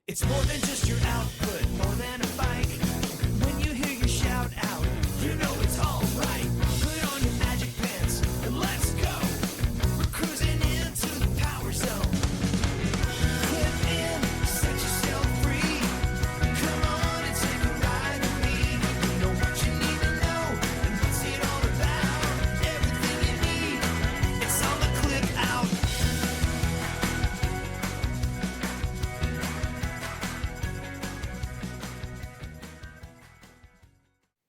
It's more than just your output, more than a bike. When you hear your shout out, you know it's all right. Put on your magic pants and let's go. We're cruising into the power zone. Clip in, set yourself free. Come on and take a ride with me. Know what you need to know and what's it all about. Everything you need, it's on the Clip Out.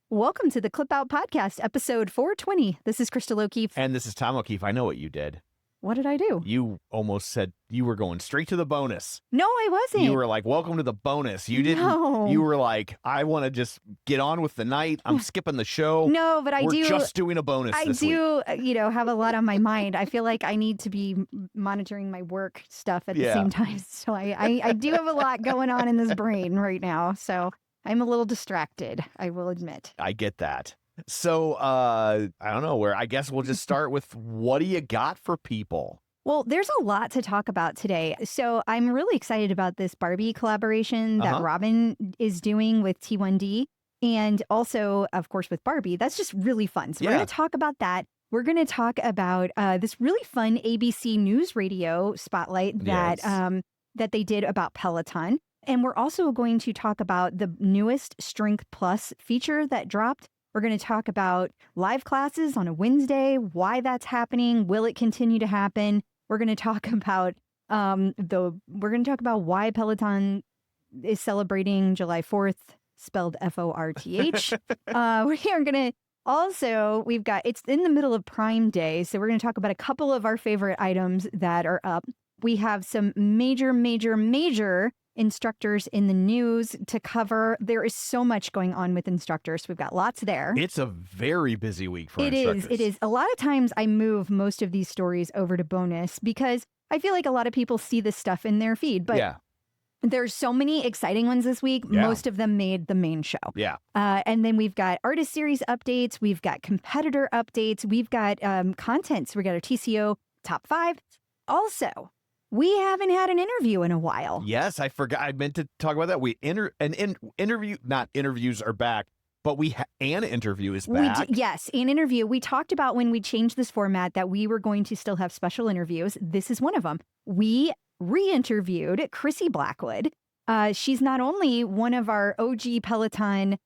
Welcome to the Clip Out Podcast, episode 420. This is Crystal O'Keefe. And this is Tom O'Keefe. I know what you did. What did I do? You almost said you were going straight to the bonus. No, I wasn't. You were like, welcome to the bonus. You didn't. No. You were like, I want to just get on with the night. I'm skipping the show. No, but We're do. just doing a bonus this week. Have a lot on my mind. I feel like I need to be monitoring my work stuff at the same time. So I do have a lot going on in this brain right now. So I'm a little distracted, I will admit. I get that. So, I don't know I guess we'll just start with what do you got for people? Well, there's a lot to talk about today. So I'm really excited about this Barbie collaboration that Robin is doing with T1D. And also, of course, with Barbie. That's just really fun. So we're going to talk about that. We're going to talk about this really fun ABC News Radio spotlight that that they did about Peloton. And we're also going to talk about the newest Strength Plus feature that dropped. We're going to talk about live classes on a Wednesday, why that's happening, will it continue to happen? We're going to talk about why Peloton is celebrating July 4th, spelled Forth. We are going to it's in the middle of Prime Day, so we're going to talk about a couple of our favorite items that are up. We have some major instructors in the news to cover. There is so much going on with instructors. We've got lots there. It's a very busy week for instructors. It is. A lot of times I move most of these stories over to bonus because I feel like a lot of people see this stuff in their feed. But there's so many exciting ones this week. Yeah. Most of them made the main show. Yeah. And then we've got artist series updates. We've got competitor updates. We've got content. So we got our TCO top 5. Also, we haven't had an interview in a while. Yes, I forgot. I meant to talk about that. Not interviews are back, but an interview is back. Yes, an interview. We talked about when we changed this format that we were going to still have special interviews. This is one of them. We re-interviewed Krissy Blackwood. She's not only one of our OG Peloton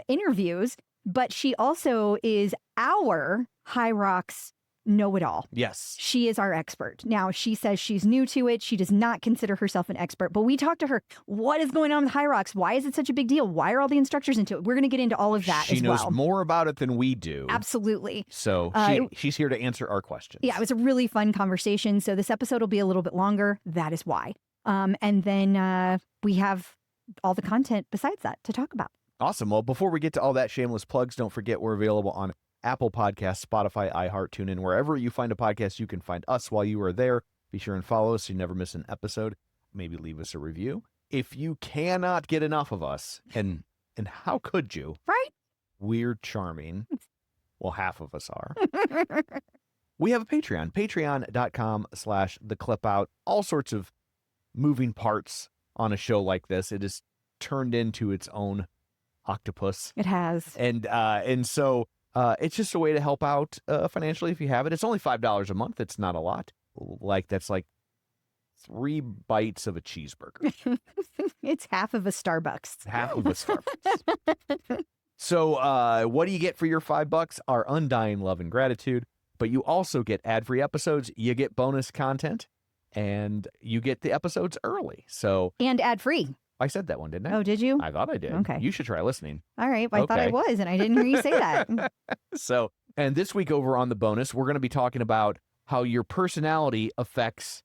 interviews, but she also is our High Rocks know-it-all. Yes. She is our expert. Now, she says she's new to it. She does not consider herself an expert, but we talked to her. What is going on with High Rocks? Why is it such a big deal? Why are all the instructors into it? We're going to get into all of that as well. She knows more about it than we do. Absolutely. So she's here to answer our questions. Yeah, it was a really fun conversation. So this episode will be a little bit longer. That is why. And then we have all the content besides that to talk about. Awesome. Well, before we get to all that shameless plugs, don't forget we're available on Apple Podcasts, Spotify, iHeart, TuneIn, wherever you find a podcast, you can find us while you are there. Be sure and follow us so you never miss an episode. Maybe leave us a review. If you cannot get enough of us, and how could you? Right? We're charming. Well, half of us are. We have a Patreon, patreon.com/theclipout. All sorts of moving parts on a show like this. It has turned into its own octopus. It has. And so it's just a way to help out financially if you have it. It's only $5 a month. It's not a lot. That's like 3 bites of a cheeseburger. It's half of a Starbucks. Half of a Starbucks. So what do you get for your $5? Our undying love and gratitude. But you also get ad-free episodes. You get bonus content. And you get the episodes early. And ad-free. I said that one, didn't I? Oh, did you? I thought I did. Okay. You should try listening. All right. Well, I thought I was, and I didn't hear you say that. And this week over on the bonus, we're going to be talking about how your personality affects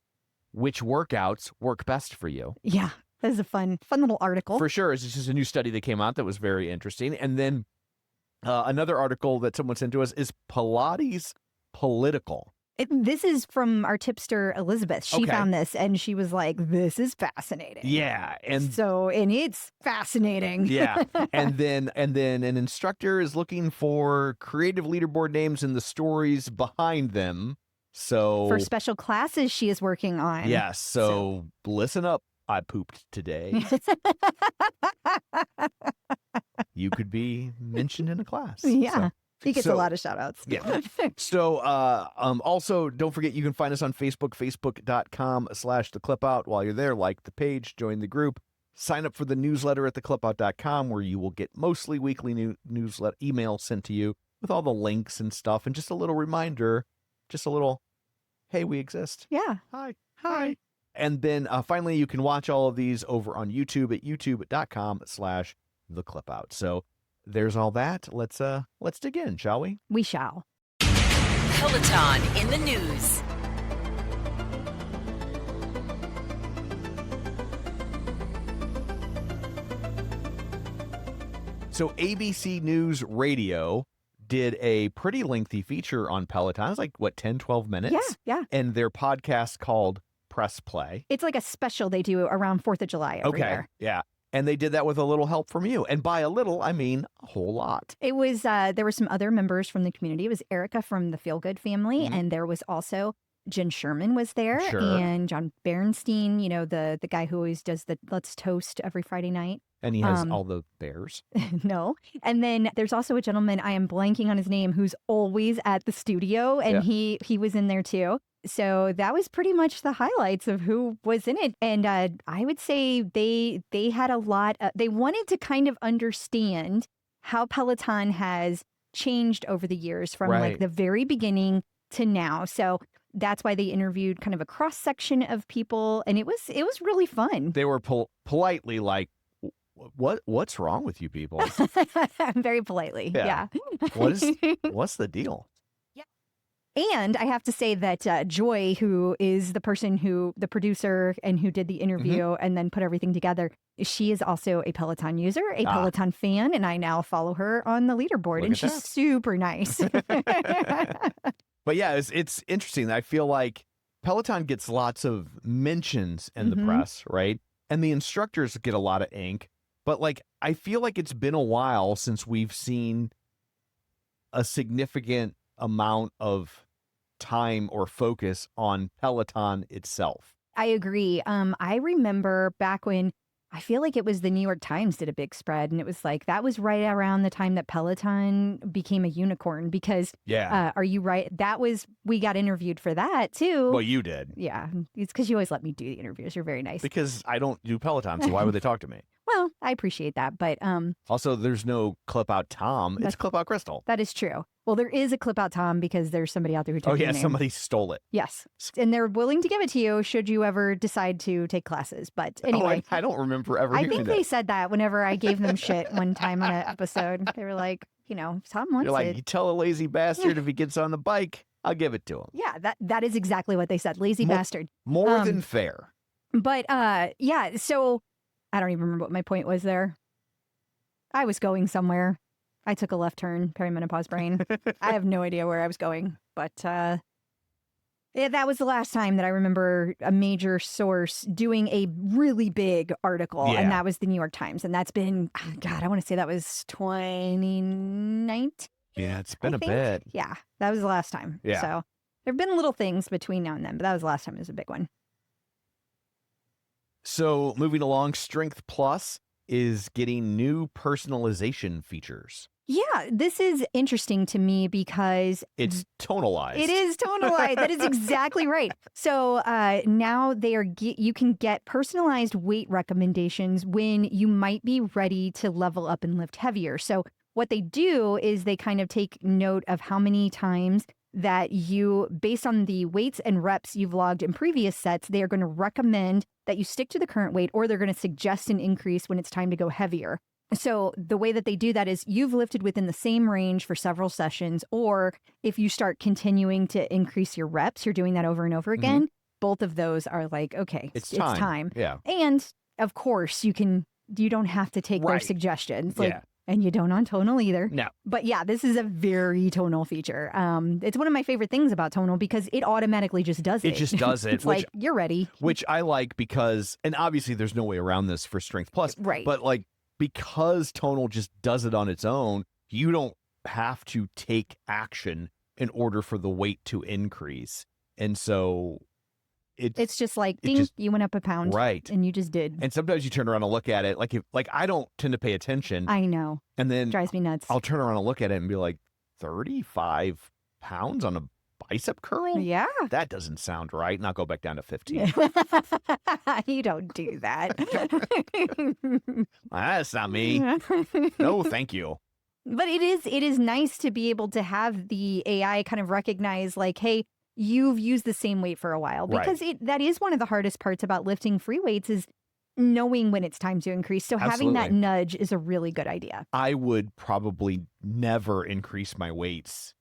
which workouts work best for you. Yeah. That is a fun little article. For sure. It's just a new study that came out that was very interesting. And then another article that someone sent to us is Pilates political. This is from our tipster, Elizabeth. She found this and she was like, this is fascinating. Yeah. And it's fascinating. Yeah. And then an instructor is looking for creative leaderboard names and the stories behind them. So for special classes she is working on. Yes. So listen up. I pooped today, you could be mentioned in a class. Yeah. So, He gets a lot of shout outs. Yeah. So, also don't forget you can find us on Facebook, facebook.com/theclipout. While you're there, like the page, join the group, sign up for the newsletter at theclipout.com, where you will get mostly weekly newsletter emails sent to you with all the links and stuff, and just a little reminder, just a little, hey, we exist. Yeah. Hi. And then finally, you can watch all of these over on YouTube at youtube.com/theclipout. So there's all that. Let's dig in, shall we? We shall. Peloton in the news. So ABC News Radio did a pretty lengthy feature on Peloton. It was like, 10, 12 minutes? Yeah. And their podcast called Press Play. It's like a special they do around 4th of July every year. Yeah. And they did that with a little help from you. And by a little, I mean a whole lot. It was, there were some other members from the community. It was Erica from the Feel Good family. Mhm. And there was also Jen Sherman was there. Sure. And John Bernstein, the guy who always does the Let's Toast every Friday night. And he has all the bears. No. And then there's also a gentleman, I am blanking on his name, who's always at the studio. And he was in there too. So that was pretty much the highlights of who was in it. And I would say they had a lot. They wanted to kind of understand how Peloton has changed over the years from like Right. the very beginning to now. So that's why they interviewed kind of a cross section of people, and it was really fun. They were politely like, what's wrong with you people? Very politely, yeah. What's the deal? And I have to say that Joy, who is the producer and who did the interview and then put everything together, she is also a Peloton user, a Peloton fan, and I now follow her on the leaderboard, and she's super nice. But yeah, it's interesting. I feel like Peloton gets lots of mentions in the press, right? And the instructors get a lot of ink. But like, I feel like it's been a while since we've seen a significant amount of time or focus on Peloton itself. I agree. I remember back when I feel like it was the New York Times did a big spread, and it was like that was right around the time that Peloton became a unicorn because are you right? We got interviewed for that too. Well, you did. Yeah. It's because you always let me do the interviews. You're very nice. Because I don't do Peloton, so why would they talk to me? Well, I appreciate that, but also there's no clip out Tom. It's clip out Crystal. that is true. Well, there is a clip out Tom because there's somebody out there who took your name. Somebody stole it. Yes. And they're willing to give it to you should you ever decide to take classes. But anyway. I don't remember ever I hearing think that. they said that whenever I gave them shit one time on an episode. They were like, Tom wants You're like, it. you tell a lazy bastard if he gets on the bike, I'll give it to him. Yeah, that is exactly what they said. Lazy bastard. More than fair. But yeah, so I don't even remember what my point was there. I was going somewhere. I took a left turn, perimenopause brain. I have no idea where I was going. But that was the last time that I remember a major source doing a really big article. Yeah. And that was the New York Times. And that's been, God, I want to say that was 2019. Yeah, it's been I a think. bit. Yeah, that was the last time. Yeah. So there have been little things between now and then, but that was the last time it was a big one. So moving along, Strength Plus is getting new personalization features. Yeah, this is interesting to me because It's tonalized. it is tonalized. That is exactly right. So now you can get personalized weight recommendations when you might be ready to level up and lift heavier. So what they do is they kind of take note of how many times that you, based on the weights and reps you've logged in previous sets, they are going to recommend that you stick to the current weight, or they're going to suggest an increase when it's time to go heavier. So the way that they do that is you've lifted within the same range for several sessions, or if you start continuing to increase your reps, you're doing that over and over again. Both of those are like, okay, It's time. Yeah. And of course you don't have to take their Right. suggestions. Yeah. And you don't on tonal either. No. But yeah, this is a very tonal feature. It's one of my favorite things about tonal because it automatically just does it. It just does it. It's like, you're ready. Which I like because, and obviously there's no way around this for Strength Plus. Right. But like, because tonal just does it on its own, you don't have to take action in order for the weight to increase. And so It's just like, it ding, just- you went up a pound. right. And you just did. And sometimes you turn around and look at it like I don't tend to pay attention, I know. and then Drives me nuts. I'll turn around and look at it and be like, 35 pounds on a bicep curl? Yeah. That doesn't sound right. And I'll go back down to 15. You don't do that. That's not me. No, thank you. But it is nice to be able to have the AI kind of recognize like, hey, you've used the same weight for a while, because that is one of the hardest parts about lifting free weights is knowing when it's time to increase. So having that nudge is a really good idea. I would probably never increase my weights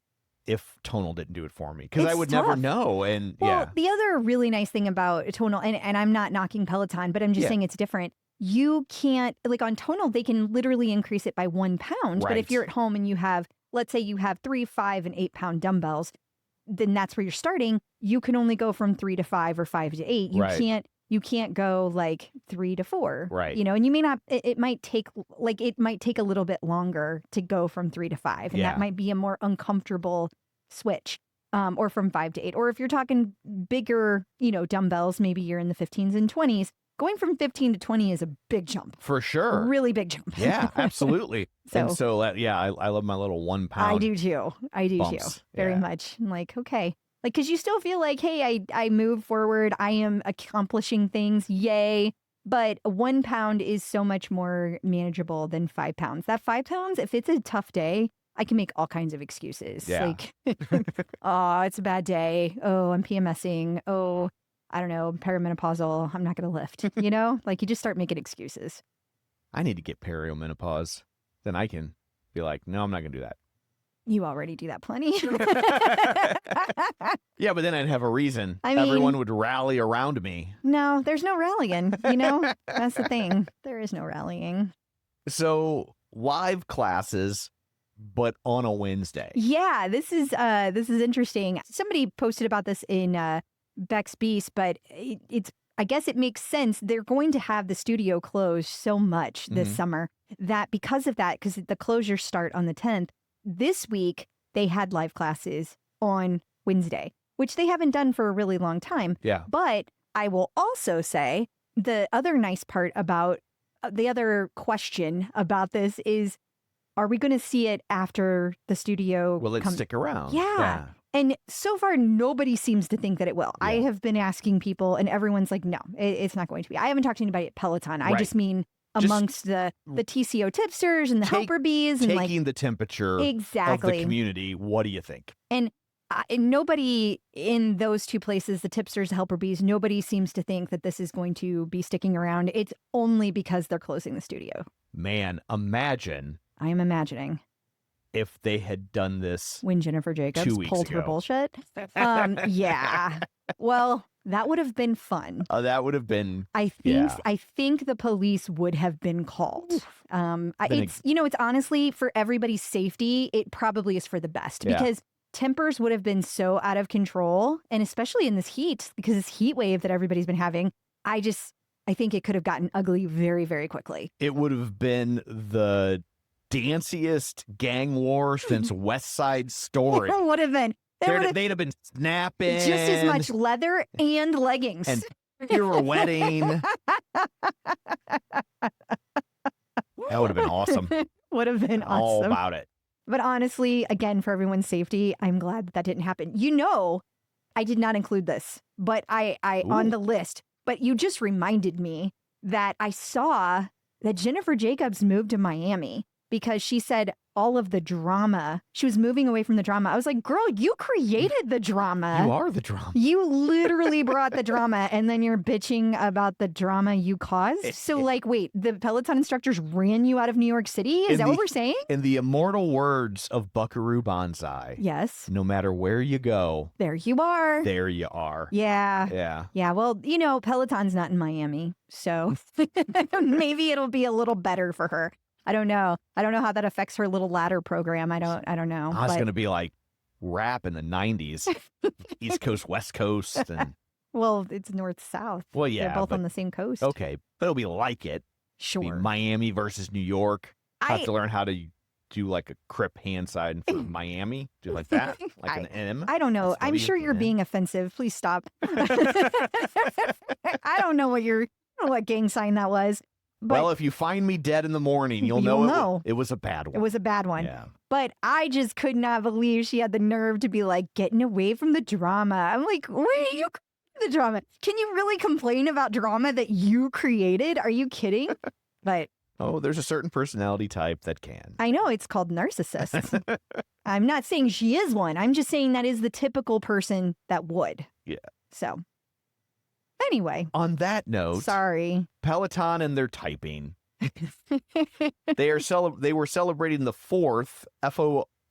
if Tonal didn't do it for me, because I would never know. And the other really nice thing about Tonal, and I'm not knocking Peloton, but I'm just saying it's different. You can't, like on Tonal, they can literally increase it by 1 pound. But if you're at home and you have, let's say you have 3, 5, and 8 pound dumbbells, then that's where you're starting. You can only go from 3 to 5 or 5 to 8. You can't go like 3 to 4. Right. You know, and you may not, it might take a little bit longer to go from 3 to 5. And that might be a more uncomfortable switch. Or from 5 to 8. Or if you're talking bigger, dumbbells, maybe you're in the 15s and 20s. Going from 15 to 20 is a big jump. For sure. A really big jump. Yeah, absolutely. I love my little 1 pound. I do too. bumps. Very much. I'm like, okay. Like, because you still feel like, hey, I move forward. I am accomplishing things. Yay. But 1 pound is so much more manageable than 5 pounds. That 5 pounds, if it's a tough day, I can make all kinds of excuses. Yeah. Like, oh, it's a bad day. Oh, I'm PMSing. Oh, I don't know, perimenopausal. I'm not going to lift. Like you just start making excuses. I need to get perimenopause. Then I can be like, no, I'm not going to do that. You already do that plenty. Yeah, but then I'd have a reason. I mean, everyone would rally around me. No, there's no rallying. That's the thing. There is no rallying. So live classes, but on a Wednesday. Yeah, this is interesting. Somebody posted about this in Beck's Beast, but I guess it makes sense. They're going to have the studio closed so much this summer that because of that, because the closures start on the 10th, this week they had live classes on Wednesday, which they haven't done for a really long time. Yeah. But I will also say the other nice part about the other question about this is, are we going to see it after the studio? Will it stick around? Yeah. And so far, nobody seems to think that it will. Yeah. I have been asking people, and everyone's like, no, it's not going to be. I haven't talked to anybody at Peloton. I just mean amongst the TCO tipsters and the helper bees. And taking the temperature of the community. What do you think? And nobody in those two places, the tipsters, the helper bees, nobody seems to think that this is going to be sticking around. It's only because they're closing the studio. Man, imagine. I am imagining. If they had done this when Jennifer Jacobs 2 weeks pulled ago. her bullshit. Yeah. Well, that would have been fun. That would have been. I think the police would have been called. It's honestly for everybody's safety. It probably is for the best because tempers would have been so out of control, and especially in this heat, because this heat wave that everybody's been having. I think it could have gotten ugly very, very quickly. It would have been the danciest gang war since West Side Story. It would have been. They'd have been snapping. Just as much leather and leggings. And your wedding. That would have been awesome. Would have been awesome. All about it. But honestly, again, for everyone's safety, I'm glad that didn't happen. I did not include this, but I on the list. But you just reminded me that I saw that Jennifer Jacobs moved to Miami because she said all of the drama, she was moving away from the drama. I was like, girl, you created the drama. You are the drama. You literally brought the drama, and then you're bitching about the drama you caused. So wait, the Peloton instructors ran you out of New York City? Is that what we're saying? In the immortal words of Buckaroo Banzai. Yes. No matter where you go. There you are. There you are. Yeah. Yeah. Yeah. Well, Peloton's not in Miami, so maybe it'll be a little better for her. I don't know. I don't know how that affects her little ladder program. I don't know. It's going to be like rap in the 90s. East Coast, West Coast. And well, it's north-south. Well, yeah. They're both on the same coast. Okay. But it'll be like it. Sure. Miami versus New York. Have to learn how to do like a Crip hand sign for Miami? Do like that? Like an M? I don't know. That's I'm W sure for you're M. being offensive. Please stop. I don't know what gang sign that was. But Well, if you find me dead in the morning, you'll know. It was a bad one. it was a bad one. Yeah. But I just could not believe she had the nerve to be like, getting away from the drama. I'm like, wait, you created the drama. Can you really complain about drama that you created? Are you kidding? But Oh, there's a certain personality type that can. I know it's called narcissist. I'm not saying she is one. I'm just saying that is the typical person that would. Yeah. So anyway, On that note, sorry. Peloton and their typing. They were celebrating the 4th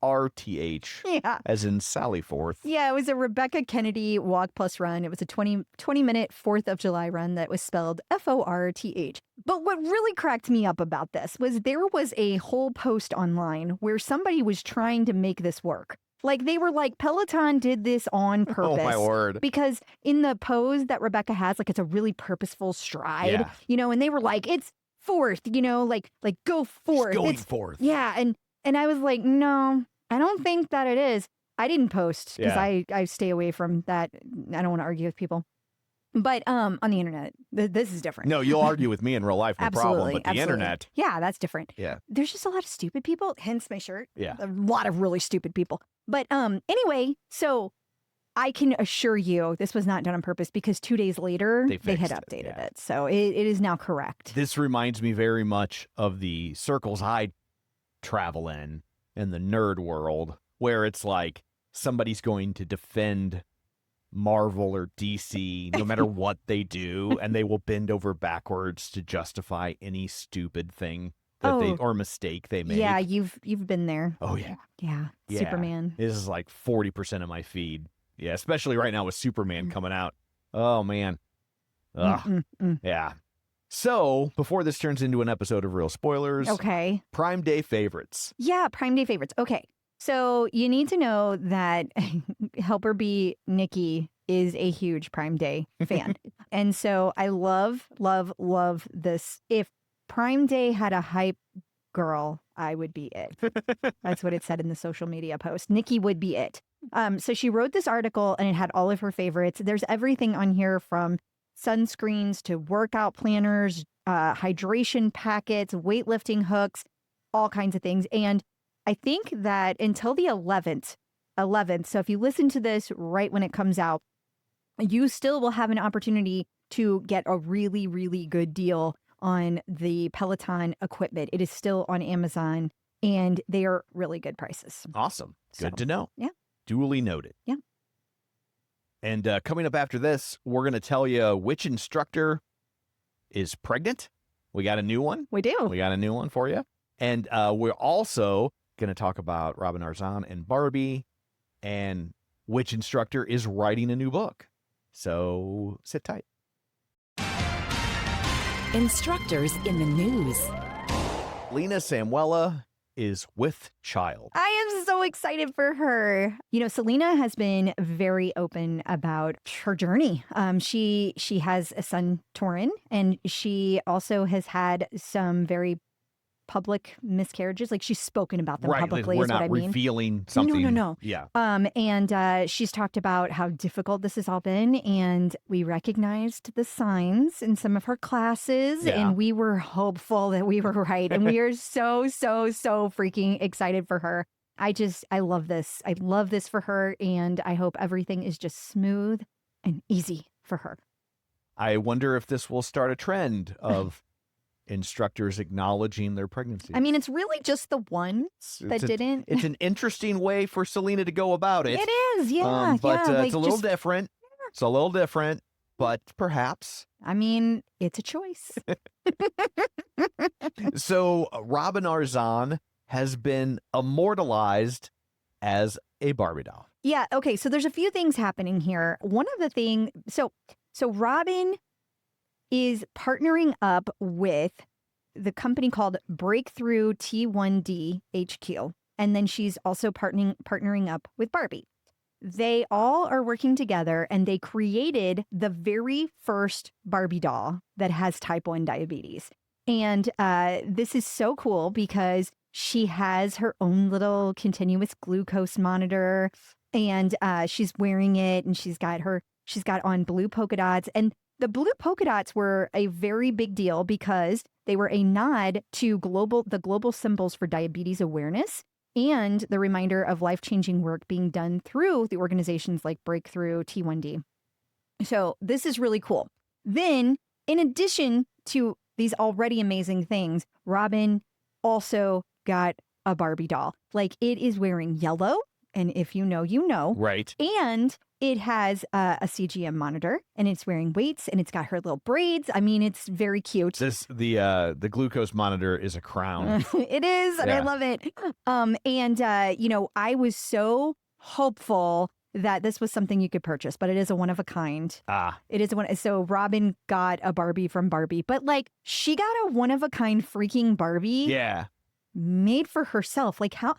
FORTH, Yeah. as in Sally Forth. Yeah, it was a Rebecca Kennedy walk plus run. It was a 20-minute 4th of July run that was spelled FORTH. But what really cracked me up about this was there was a whole post online where somebody was trying to make this work. Like they were like, Peloton did this on purpose. Oh my word. Because in the pose that Rebecca has, like it's a really purposeful stride, Yeah. and they were like, it's fourth, like go forth. Going It's forth. Yeah, and I was like, no, I don't think that it is. I didn't post because Yeah. I stay away from that. I don't want to argue with people. But on the internet, this is different. No, you'll argue with me in real life, no problem. But the absolutely. internet, Yeah, that's different. yeah. There's just a lot of stupid people, hence my shirt. Yeah. A lot of really stupid people. But anyway, so I can assure you this was not done on purpose because 2 days later They had fixed it, updated yeah. it. So it is now correct. This reminds me very much of the circles I travel in the nerd world, where it's like somebody's going to defend Marvel or DC no matter what they do, and they will bend over backwards to justify any stupid thing that they Oh. or mistake they make. Yeah, you've been there. Oh yeah. Yeah, Yeah. Superman. This is like 40% of my feed. Yeah, especially right now with Superman Mm. coming out. Oh man. Ugh. Mm. Yeah. So, before this turns into an episode of Real Spoilers, Okay. Prime Day favorites. Yeah, Prime Day favorites. Okay. So you need to know that Helper Bee Nikki is a huge Prime Day fan. And so I love, love, love this. If Prime Day had a hype girl, I would be it. That's what it said in the social media post. Nikki would be it. So she wrote this article and it had all of her favorites. There's everything on here from sunscreens to workout planners, hydration packets, weightlifting hooks, all kinds of things. And I think that until the 11th, so if you listen to this right when it comes out, you still will have an opportunity to get a really, really good deal on the Peloton equipment. It is still on Amazon and they are really good prices. Awesome. Good So, to know. yeah. Duly noted. Yeah. And coming up after this, we're going to tell you which instructor is pregnant. We got a new one. We do. We got a new one for you. And we're also going to talk about Robin Arzon and Barbie and which instructor is writing a new book. So sit tight. Instructors in the news. Lena Samuela is with child. I am so excited for her. Selena has been very open about her journey. She has a son, Torin, and she also has had some very public miscarriages. Like she's spoken about them Right. publicly We're is what not I mean. revealing something. No. Yeah. And she's talked about how difficult this has all been, and we recognized the signs in some of her classes, Yeah. and we were hopeful that we were right, and we are so freaking excited for her. I love this. I love this for her, and I hope everything is just smooth and easy for her. I wonder if this will start a trend of instructors acknowledging their pregnancy. I mean, it's really just the ones that didn't. It's an interesting way for Selena to go about it. It is, yeah. But yeah, it's a little just- different. It's a little different, but perhaps. I mean, it's a choice. So Robin Arzon has been immortalized as a Barbie doll. Yeah. Okay. So there's a few things happening here. One of the things, so Robin is partnering up with the company called Breakthrough T1D HQ. And then she's also partnering up with Barbie. They all are working together and they created the very first Barbie doll that has type 1 diabetes. And this is so cool because she has her own little continuous glucose monitor, and she's wearing it, and she's got on blue polka dots. And the blue polka dots were a very big deal because they were a nod to the global symbols for diabetes awareness and the reminder of life-changing work being done through the organizations like Breakthrough T1D. So this is really cool. Then, in addition to these already amazing things, Robin also got a Barbie doll. Like, it is wearing yellow, and if you know, you know. Right. And it has a CGM monitor, and it's wearing weights, and it's got her little braids. I mean, it's very cute. The glucose monitor is a crown. It is, and I love it. I was so hopeful that this was something you could purchase, but it is a one of a kind. It is one. So Robin got a Barbie from Barbie, but like she got a one of a kind freaking Barbie. Yeah. Made for herself. Like how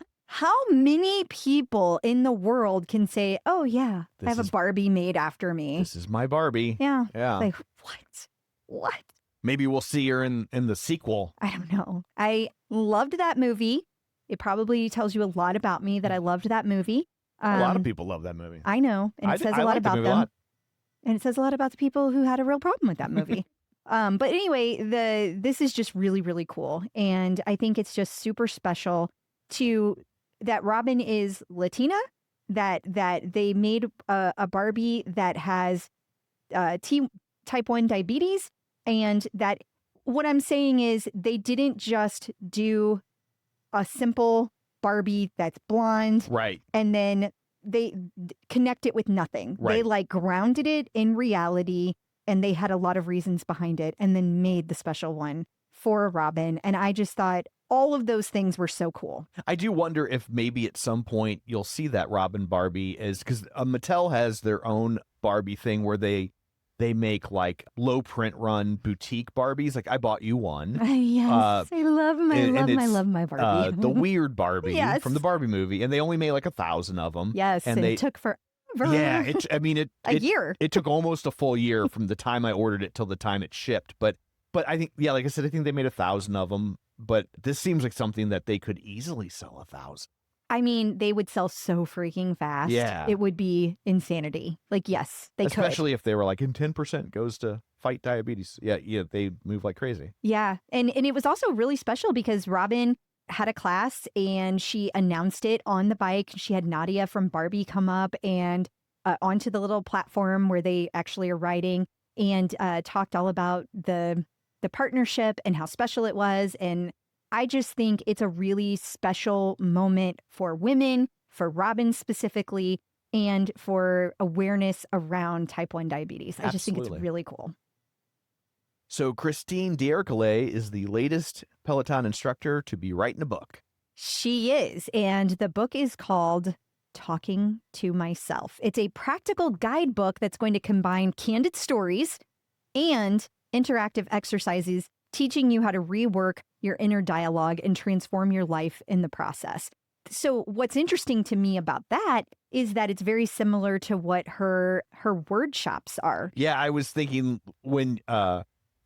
many people in the world can say, "Oh yeah, I have a Barbie made after me. This is my Barbie." Yeah. Yeah. Like what? Maybe we'll see her in the sequel. I don't know. I loved that movie. It probably tells you a lot about me that I loved that movie. A lot of people love that movie. I know. And it says a lot about them. And it says a lot about the people who had a real problem with that movie. But anyway, this is just really, really cool. And I think it's just super special that Robin is Latina, that they made a Barbie that has type 1 diabetes. And that what I'm saying is they didn't just do a simple Barbie that's blonde. Right. And then they connect it with nothing. Right. They like grounded it in reality, and they had a lot of reasons behind it, and then made the special one for Robin. And I just thought all of those things were so cool. I do wonder if maybe at some point you'll see that Robin Barbie because Mattel has their own Barbie thing where they make like low print run boutique Barbies. Like I bought you one. Yes, I love my Barbie. The weird Barbie Yes. from the Barbie movie, and they only made like 1,000 of them. Yes, and it took forever. Yeah, a year. It took almost a full year from the time I ordered it till the time it shipped. But I think, yeah, like I said, I think they made 1,000 of them. But this seems like something that they could easily sell 1,000. I mean, they would sell so freaking fast. Yeah. It would be insanity. Like, yes, they could. Especially if they were like, and 10% goes to fight diabetes. Yeah, they move like crazy. Yeah. And it was also really special because Robin had a class and she announced it on the bike. She had Nadia from Barbie come up and onto the little platform where they actually are riding and talked all about the partnership and how special it was. And I just think it's a really special moment for women, for Robin specifically, and for awareness around type 1 diabetes. I just think it's really cool. So Christine D'Ercole is the latest Peloton instructor to be writing a book. She is. And the book is called Talking to Myself. It's a practical guidebook that's going to combine candid stories and interactive exercises, teaching you how to rework your inner dialogue and transform your life in the process. So what's interesting to me about that is that it's very similar to what her word shops are. Yeah, I was thinking when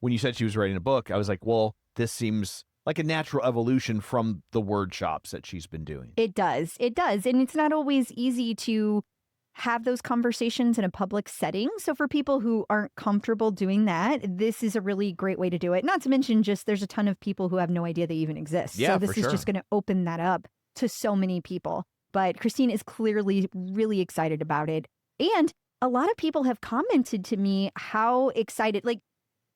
you said she was writing a book, I was like, well, this seems like a natural evolution from the word shops that she's been doing. It does. It does. And it's not always easy to have those conversations in a public setting. So for people who aren't comfortable doing that, this is a really great way to do it. Not to mention just there's a ton of people who have no idea they even exist. Yeah, so this for is sure. just going to open that up to so many people. But Christine is clearly really excited about it. And a lot of people have commented to me how excited, like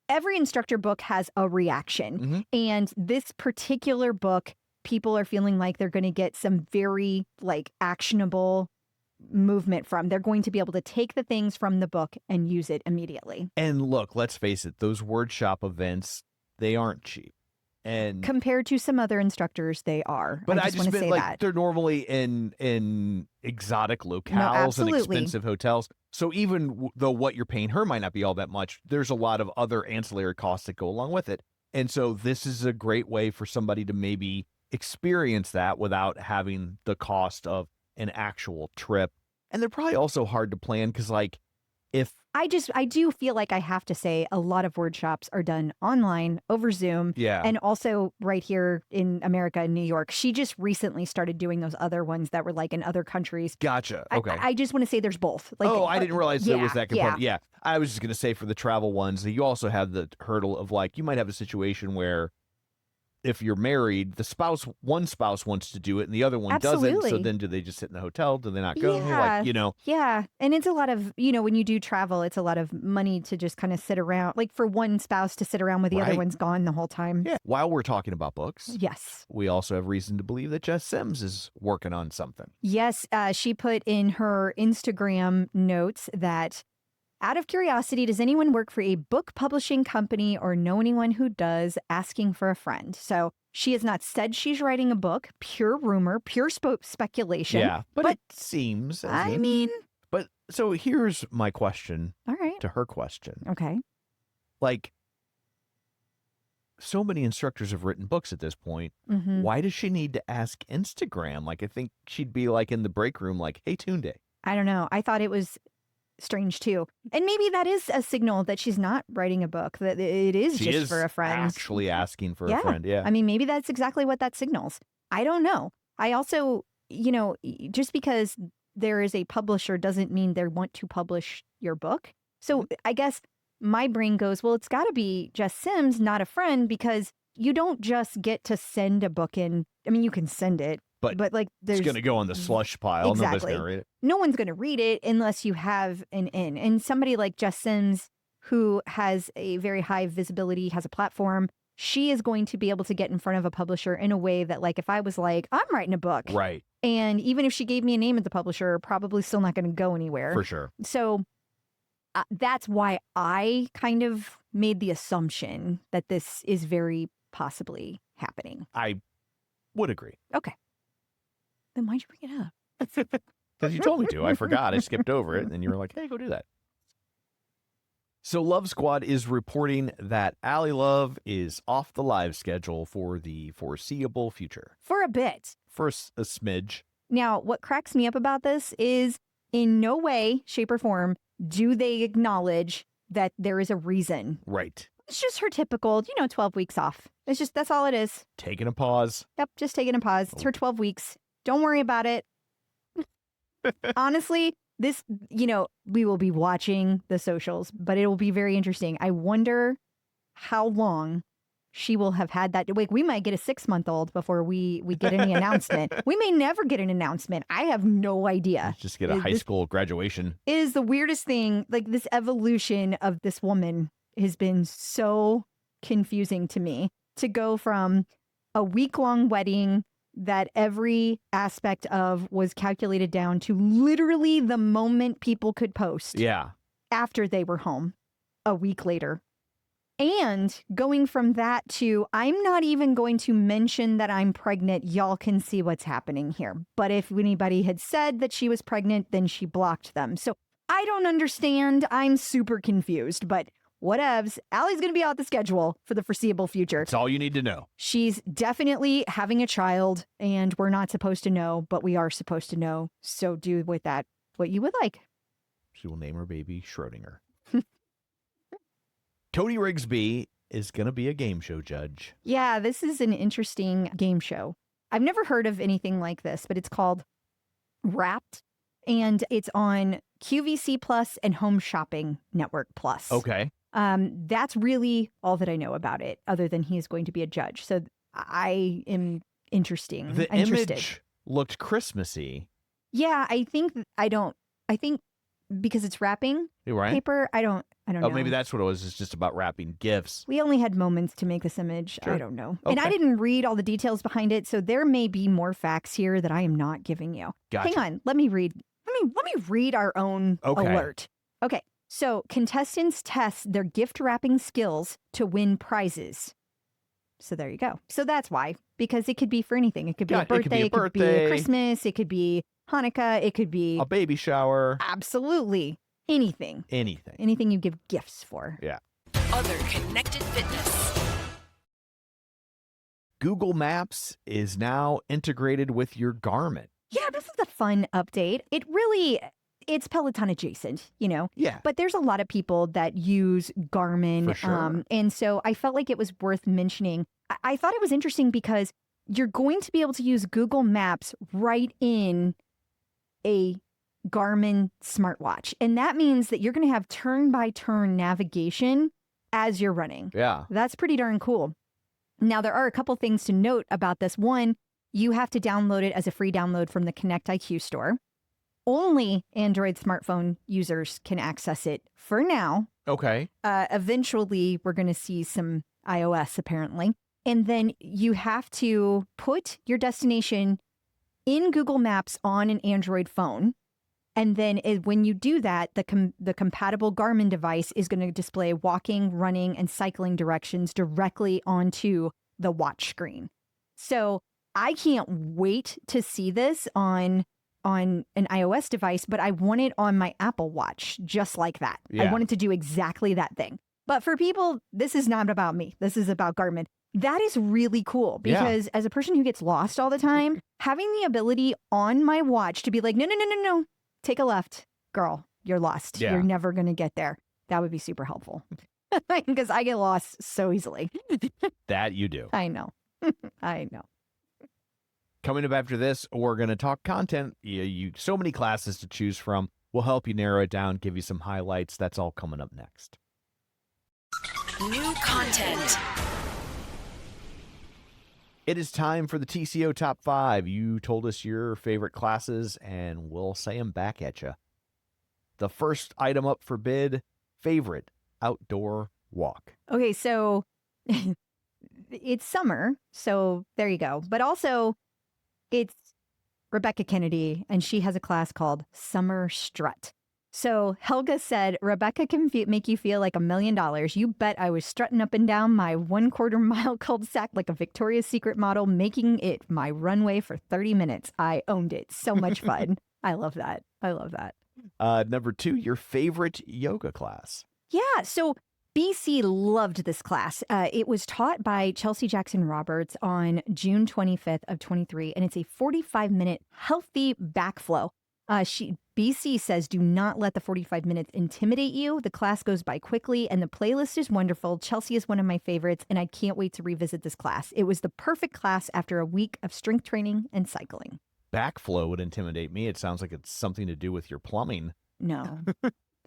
every instructor book has a reaction. Mm-hmm. And this particular book, people are feeling like they're going to get some very like actionable movement from. They're going to be able to take the things from the book and use it immediately. And look, let's face it, those word shop events, they aren't cheap. And compared to some other instructors, they are. But I just want to say like that they're normally in exotic locales and expensive hotels. So even though what you're paying her might not be all that much, there's a lot of other ancillary costs that go along with it. And so this is a great way for somebody to maybe experience that without having the cost of an actual trip. And they're probably also hard to plan because, like, if I do feel like I have to say a lot of workshops are done online over Zoom. Yeah. And also right here in America, in New York, she just recently started doing those other ones that were like in other countries. Gotcha. Okay. I just want to say there's both. Like, oh, I didn't realize there was that component. Yeah. Yeah. I was just going to say for the travel ones, you also have the hurdle of like, you might have a situation where if you're married, one spouse wants to do it and the other one doesn't. So Absolutely. then do they just sit in the hotel? Do they not go? Yeah. Like, Yeah. And it's a lot of, when you do travel, it's a lot of money to just kind of sit around, like for one spouse to sit around with the other Right. one's gone the whole time. Yeah. While we're talking about books, Yes. we also have reason to believe that Jess Sims is working on something. Yes. She put in her Instagram notes that out of curiosity, does anyone work for a book publishing company or know anyone who does? Asking for a friend. So she has not said she's writing a book. Pure rumor, pure speculation. Yeah. But it seems. I mean, But so here's my question all right. to her question. Okay. Like, so many instructors have written books at this point. Mhm. Why does she need to ask Instagram? Like, I think she'd be like in the break room, like, hey, Tunde. I don't know. I thought it was strange too. And maybe that is a signal that she's not writing a book, that it is She just is for a friend. actually asking for Yeah. a friend. Yeah. I mean, maybe that's exactly what that signals. I don't know. I also, just because there is a publisher doesn't mean they want to publish your book. So I guess my brain goes, well, it's got to be Jess Sims, not a friend, because you don't just get to send a book in. I mean, you can send it, but like there's it's going to go on the slush pile. Nobody's Exactly. going to read it. no one's going to read it unless you have an in. And somebody like Jess Sims, who has a very high visibility, has a platform, she is going to be able to get in front of a publisher in a way that, like, if I was like, I'm writing a book, Right. and even if she gave me a name of the publisher, probably still not going to go anywhere. For sure. So that's why I kind of made the assumption that this is very possibly happening. I would agree. Then why'd you bring it up? Because you told me to. I forgot. I skipped over it. And you were like, hey, go do that. So Love Squad is reporting that Ally Love is off the live schedule for the foreseeable future. For a bit. For a smidge. Now, what cracks me up about this is in no way, shape, or form do they acknowledge that there is a reason. Right. It's just her typical, 12 weeks off. That's all it is. Taking a pause. Yep, just taking a pause. It's her 12 weeks. Don't worry about it. Honestly, this, we will be watching the socials, but it will be very interesting. I wonder how long she will have had that. Wait, we might get a 6-month-old before we get any announcement. We may never get an announcement. I have no idea. Just get a high school graduation. It is the weirdest thing. Like, this evolution of this woman has been so confusing to me, to go from a week-long wedding that every aspect of was calculated down to literally the moment people could post Yeah. after they were home a week later. And going from that to, I'm not even going to mention that I'm pregnant. Y'all can see what's happening here. But if anybody had said that she was pregnant, then she blocked them. So I don't understand. I'm super confused, but whatevs. Allie's going to be out the schedule for the foreseeable future. That's all you need to know. She's definitely having a child, and we're not supposed to know, but we are supposed to know. So do with that what you would like. She will name her baby Schrodinger. Cody Rigsby is going to be a game show judge. Yeah, this is an interesting game show. I've never heard of anything like this, but it's called Wrapped, and it's on QVC Plus and Home Shopping Network Plus. Okay. That's really all that I know about it, other than he is going to be a judge. So I am interested. The image looked Christmassy. Yeah, I think because it's wrapping Right? paper, I don't know. Oh, maybe that's what it was. It's just about wrapping gifts. We only had moments to make this image. Sure. I don't know. And I Okay. didn't read all the details behind it, so there may be more facts here that I am not giving you. Gotcha. Hang on, let me read our own Okay. alert. Okay. So contestants test their gift wrapping skills to win prizes. So there you go. So that's why, because it could be for anything. It could be Yeah, a birthday, it could be a Christmas, it could be Hanukkah, it could be A baby shower. absolutely anything. Anything. Anything you give gifts for. Yeah. Other connected fitness. Google Maps is now integrated with your Garmin. Yeah, this is a fun update. It really, it's Peloton adjacent, Yeah. but there's a lot of people that use Garmin. For sure. And so I felt like it was worth mentioning. I thought it was interesting because you're going to be able to use Google Maps right in a Garmin smartwatch. And that means that you're going to have turn-by-turn navigation as you're running. Yeah. That's pretty darn cool. Now, there are a couple things to note about this. One, you have to download it as a free download from the Connect IQ store. Only Android smartphone users can access it for now. Okay. Eventually, we're going to see some iOS, apparently. And then you have to put your destination in Google Maps on an Android phone. And then when you do that, the compatible Garmin device is going to display walking, running, and cycling directions directly onto the watch screen. So I can't wait to see this on an iOS device, but I want it on my Apple Watch just like that. Yeah. I wanted to do exactly that thing. But for people, this is not about me. This is about Garmin. That is really cool because as a person who gets lost all the time, having the ability on my watch to be like, no, take a left, girl, you're lost. Yeah. You're never going to get there. That would be super helpful because I get lost so easily. That you do. I know. I know. Coming up after this, we're going to talk content. So many classes to choose from. We'll help you narrow it down, give you some highlights. That's all coming up next. New content. It is time for the TCO Top 5. You told us your favorite classes, and we'll say them back at you. The first item up for bid, favorite outdoor walk. Okay, so it's summer, so there you go. But also, it's Rebecca Kennedy, and she has a class called Summer Strut. So Helga said, Rebecca can make you feel like $1 million. You bet I was strutting up and down my 1/4 mile cul-de-sac like a Victoria's Secret model, making it my runway for 30 minutes. I owned it. So much fun. I love that. I love that. Number 2, your favorite yoga class. Yeah. So BC loved this class. It was taught by Chelsea Jackson Roberts on June 25th of 23, and it's a 45-minute healthy backflow. BC says, do not let the 45 minutes intimidate you. The class goes by quickly and the playlist is wonderful. Chelsea is one of my favorites and I can't wait to revisit this class. It was the perfect class after a week of strength training and cycling. Backflow would intimidate me. It sounds like it's something to do with your plumbing. No,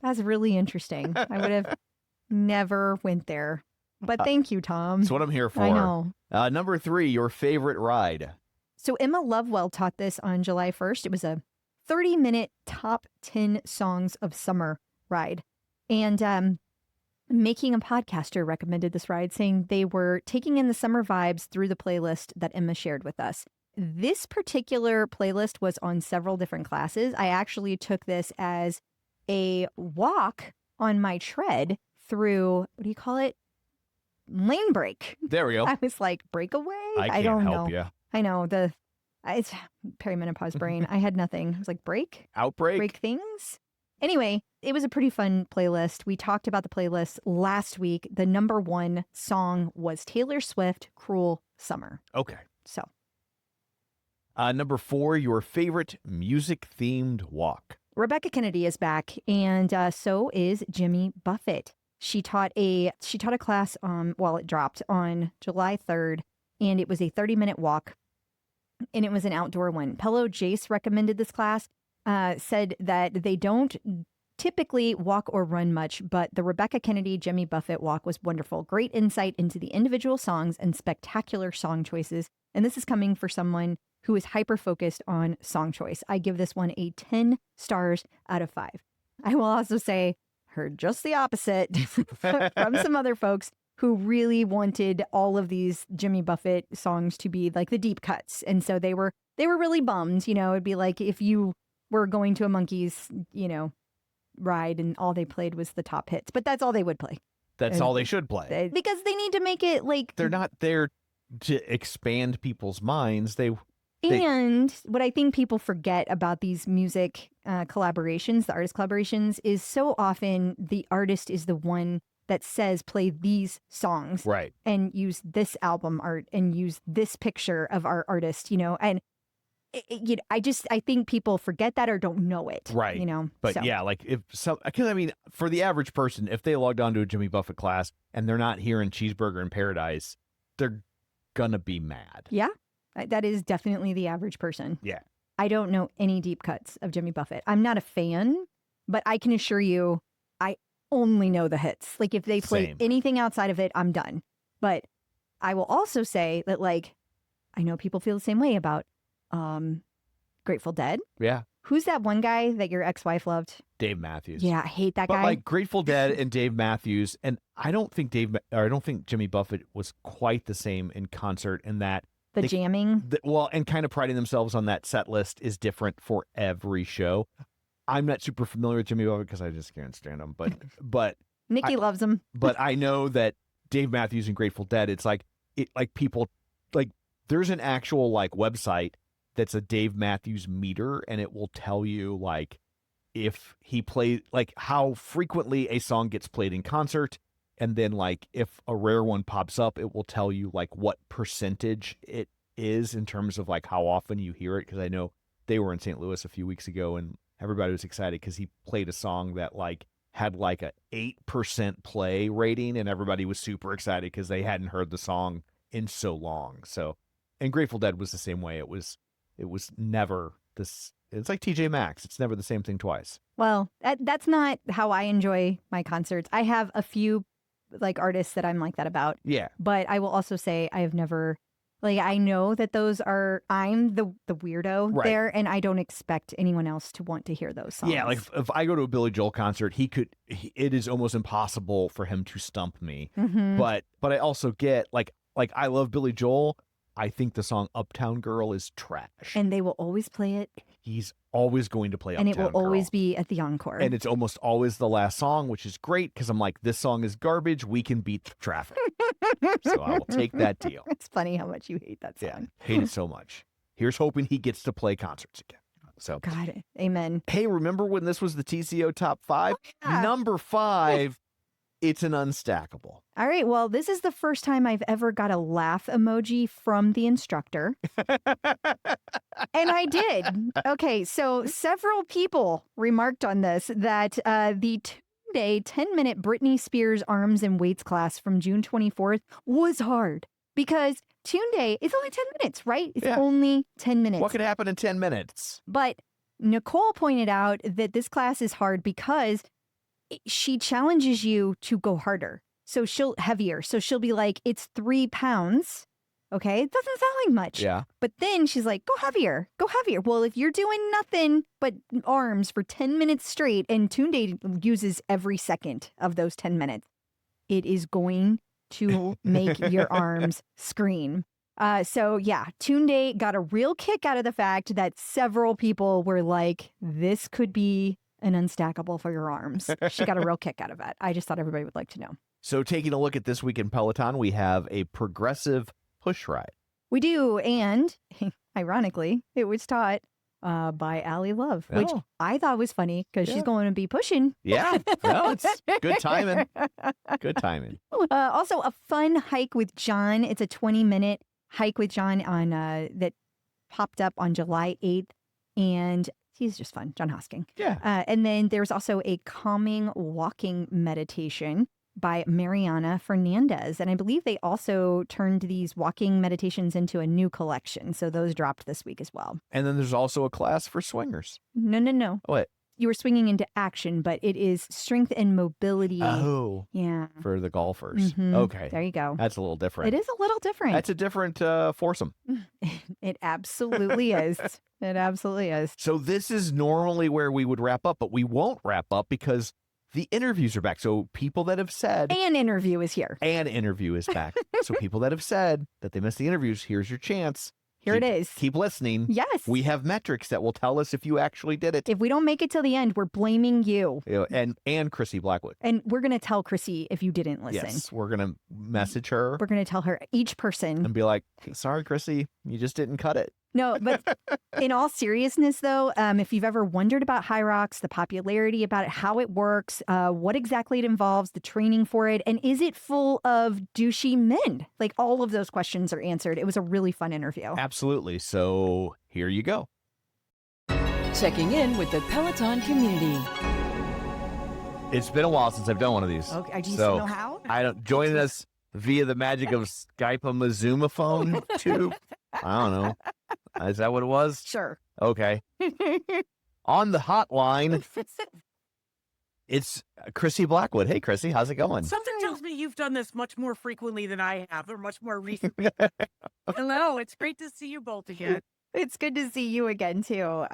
that's really interesting. I would have never went there, but thank you, Tom. That's what I'm here for. I know. Number 3, your favorite ride. So Emma Lovewell taught this on July 1st. It was a 30-minute top 10 songs of summer ride. And Making a Podcaster recommended this ride, saying they were taking in the summer vibes through the playlist that Emma shared with us. This particular playlist was on several different classes. I actually took this as a walk on my tread through, what do you call it? Lane break. There we go. I was like, breakaway? I can't don't help know. you. I know it's perimenopause brain. I had nothing. I was like, break things. Anyway, it was a pretty fun playlist. We talked about the playlist last week. The number 1 song was Taylor Swift, Cruel Summer. Okay. So. Number 4, your favorite music-themed walk. Rebecca Kennedy is back, and so is Jimmy Buffett. She taught a class it dropped on July 3rd, and it was a 30-minute walk. And it was an outdoor one. Pello Jace recommended this class, said that they don't typically walk or run much, but the Rebecca Kennedy Jimmy Buffett walk was wonderful. Great insight into the individual songs and spectacular song choices. And this is coming for someone who is hyper-focused on song choice. I give this one a 10 stars out of 5. I will also say, heard just the opposite from some other folks who really wanted all of these Jimmy Buffett songs to be like the deep cuts. And so they were really bummed. It'd be like if you were going to a Monkees, ride and all they played was the top hits. But that's all they would play. That's all they should play. Because they need to make it like... They're not there to expand people's minds. And what I think people forget about these music collaborations, the artist collaborations, is so often the artist is the one that says play these songs, right, and use this album art and use this picture of our artist, and I think people forget that or don't know it. Right. You know, But so. yeah, like because I mean, for the average person, if they logged on to a Jimmy Buffett class and they're not hearing Cheeseburger in Paradise, they're gonna be mad. Yeah, that is definitely the average person. Yeah. I don't know any deep cuts of Jimmy Buffett. I'm not a fan, but I can assure you, I only know the hits. Like if they play Same. anything outside of it, I'm done. But I will also say that, like, I know people feel the same way about Grateful Dead. Yeah. Who's that one guy that your ex-wife loved? Dave Matthews. Yeah, I hate that But guy. like Grateful Dead and Dave Matthews, and I don't think Jimmy Buffett was quite the same in concert in that the jamming. and kind of priding themselves on that set list is different for every show. I'm not super familiar with Jimmy Buffett because I just can't stand him, but Nikki loves him. But I know that Dave Matthews and Grateful Dead, it's like people like there's an actual like website that's a Dave Matthews meter, and it will tell you like if he played, like how frequently a song gets played in concert, and then like if a rare one pops up, it will tell you like what percentage it is in terms of like how often you hear it. Because I know they were in St. Louis a few weeks ago, and everybody was excited because he played a song that like had like a 8% play rating, and everybody was super excited because they hadn't heard the song in so long. So, and Grateful Dead was the same way. It was never this. It's like TJ Maxx. It's never the same thing twice. Well, that's not how I enjoy my concerts. I have a few like artists that I'm like that about. Yeah. But I will also say I have never, like, I know that I'm the weirdo Right. there, and I don't expect anyone else to want to hear those songs. Yeah, like if I go to a Billy Joel concert, it is almost impossible for him to stump me. Mhm. But I also get like I love Billy Joel. I think the song Uptown Girl is trash. And they will always play it, He's always going to play and Uptown it will always Girl. be at the encore. And it's almost always the last song, which is great because I'm like, this song is garbage. We can beat the traffic. So I will take that deal. It's funny how much you hate that Yeah, song. hate it so much. Here's hoping he gets to play concerts again. So, God, amen. hey, remember when this was the TCO top 5? yeah. Number 5, it's an unstackable. All right. Well, this is the first time I've ever got a laugh emoji from the instructor. And I did. Okay. So several people remarked on this that the 2-day, 10-minute Britney Spears arms and weights class from June 24th was hard because Tune Day is only 10 minutes, right? It's Yeah. only 10 minutes. What could happen in 10 minutes? But Nicole pointed out that this class is hard because she challenges you to go harder. So she'll be like, it's 3 pounds. Okay. It doesn't sound like much. Yeah. But then she's like, go heavier. Well, if you're doing nothing but arms for 10 minutes straight, and Tune Day uses every second of those 10 minutes, it is going to make your arms scream. So yeah, Tune Day got a real kick out of the fact that several people were like, this could be an unstackable for your arms. She got a real kick out of that. I just thought everybody would like to know. So taking a look at this week in Peloton, we have a progressive push ride. We do. And ironically, it was taught by Allie Love, which Oh. I thought was funny because Yeah. she's going to be pushing. Yeah. No, it's good timing. Good timing. Also, a fun hike with John. It's a 20-minute hike with John on that popped up on July 8th. And he's just fun, John Hosking. Yeah. And then there's also a calming walking meditation by Mariana Fernandez. And I believe they also turned these walking meditations into a new collection. So those dropped this week as well. And then there's also a class for swingers. No. What? You were swinging into action, but it is strength and mobility. Oh, Yeah. for the golfers. Mhm. Okay. There you go. That's a little different. It is a little different. That's a different foursome. It absolutely is. It absolutely is. So this is normally where we would wrap up, but we won't wrap up because the interviews are back. So people that have said An interview is here. an interview is back. So people that have said that they missed the interviews, here's your chance. Here it is. Keep listening. Yes. We have metrics that will tell us if you actually did it. If we don't make it till the end, we're blaming you. You know, and Krissy Blackwood. And we're going to tell Krissy if you didn't listen. Yes, we're gonna message her We're going to tell her each person. and be like, "Sorry, Krissy, you just didn't cut it." No, but in all seriousness, though, if you've ever wondered about High Rocks, the popularity about it, how it works, what exactly it involves, the training for it, and is it full of douchey men? Like all of those questions are answered. It was a really fun interview. Absolutely. So here you go. Checking in with the Peloton community. It's been a while since I've done one of these. Okay, do you So, still know how? I don't joining us via the magic of Skype a Mazuma phone tube. I don't know. Is that what it was? Sure. Okay. On the hotline, it's Krissy Blackwood. Hey, Krissy, how's it going? Something tells me you've done this much more frequently than I have, or much more recently. Hello, it's great to see you both again. It's good to see you again, too.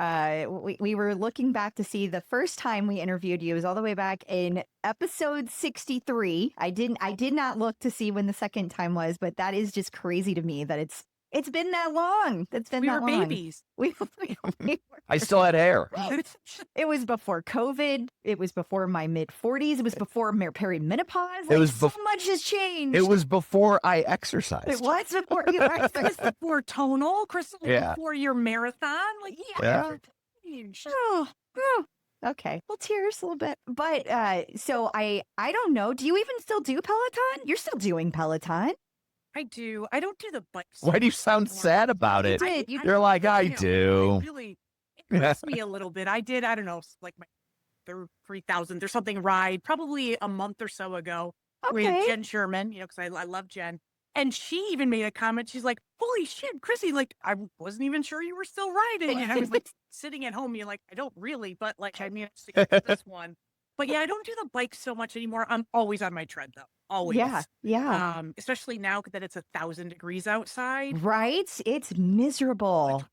We were looking back to see the first time we interviewed you was all the way back in episode 63. I did not look to see when the second time was, but that is just crazy to me that it's been that long. It's been We that were long. babies. We were. I still had hair. It was before COVID. It was before my mid 40s. It was before perimenopause. It was so much has changed. It was before I exercised. It was before you Chris before tonal, Crystal Yeah. before your marathon. Like, Yeah. Oh, okay. Well, tears a little bit, but so I don't know. Do you even still do Peloton? You're still doing Peloton. I do. I don't do the bikes. Why do you sound anymore. sad about it? did. You're like, I do. It really impressed me a little bit. I did, I don't know, like my 3,000 or something ride probably a month or so ago. We had Okay. Jen Sherman, because I love Jen. And she even made a comment. She's like, holy shit, Krissy, like, I wasn't even sure you were still riding. And I was like sitting at home, you're like, I don't really, but like, I managed to get to this one. But yeah, I don't do the bike so much anymore. I'm always on my tread though. Always. Yeah. Especially now that it's 1,000 degrees outside. Right? It's miserable.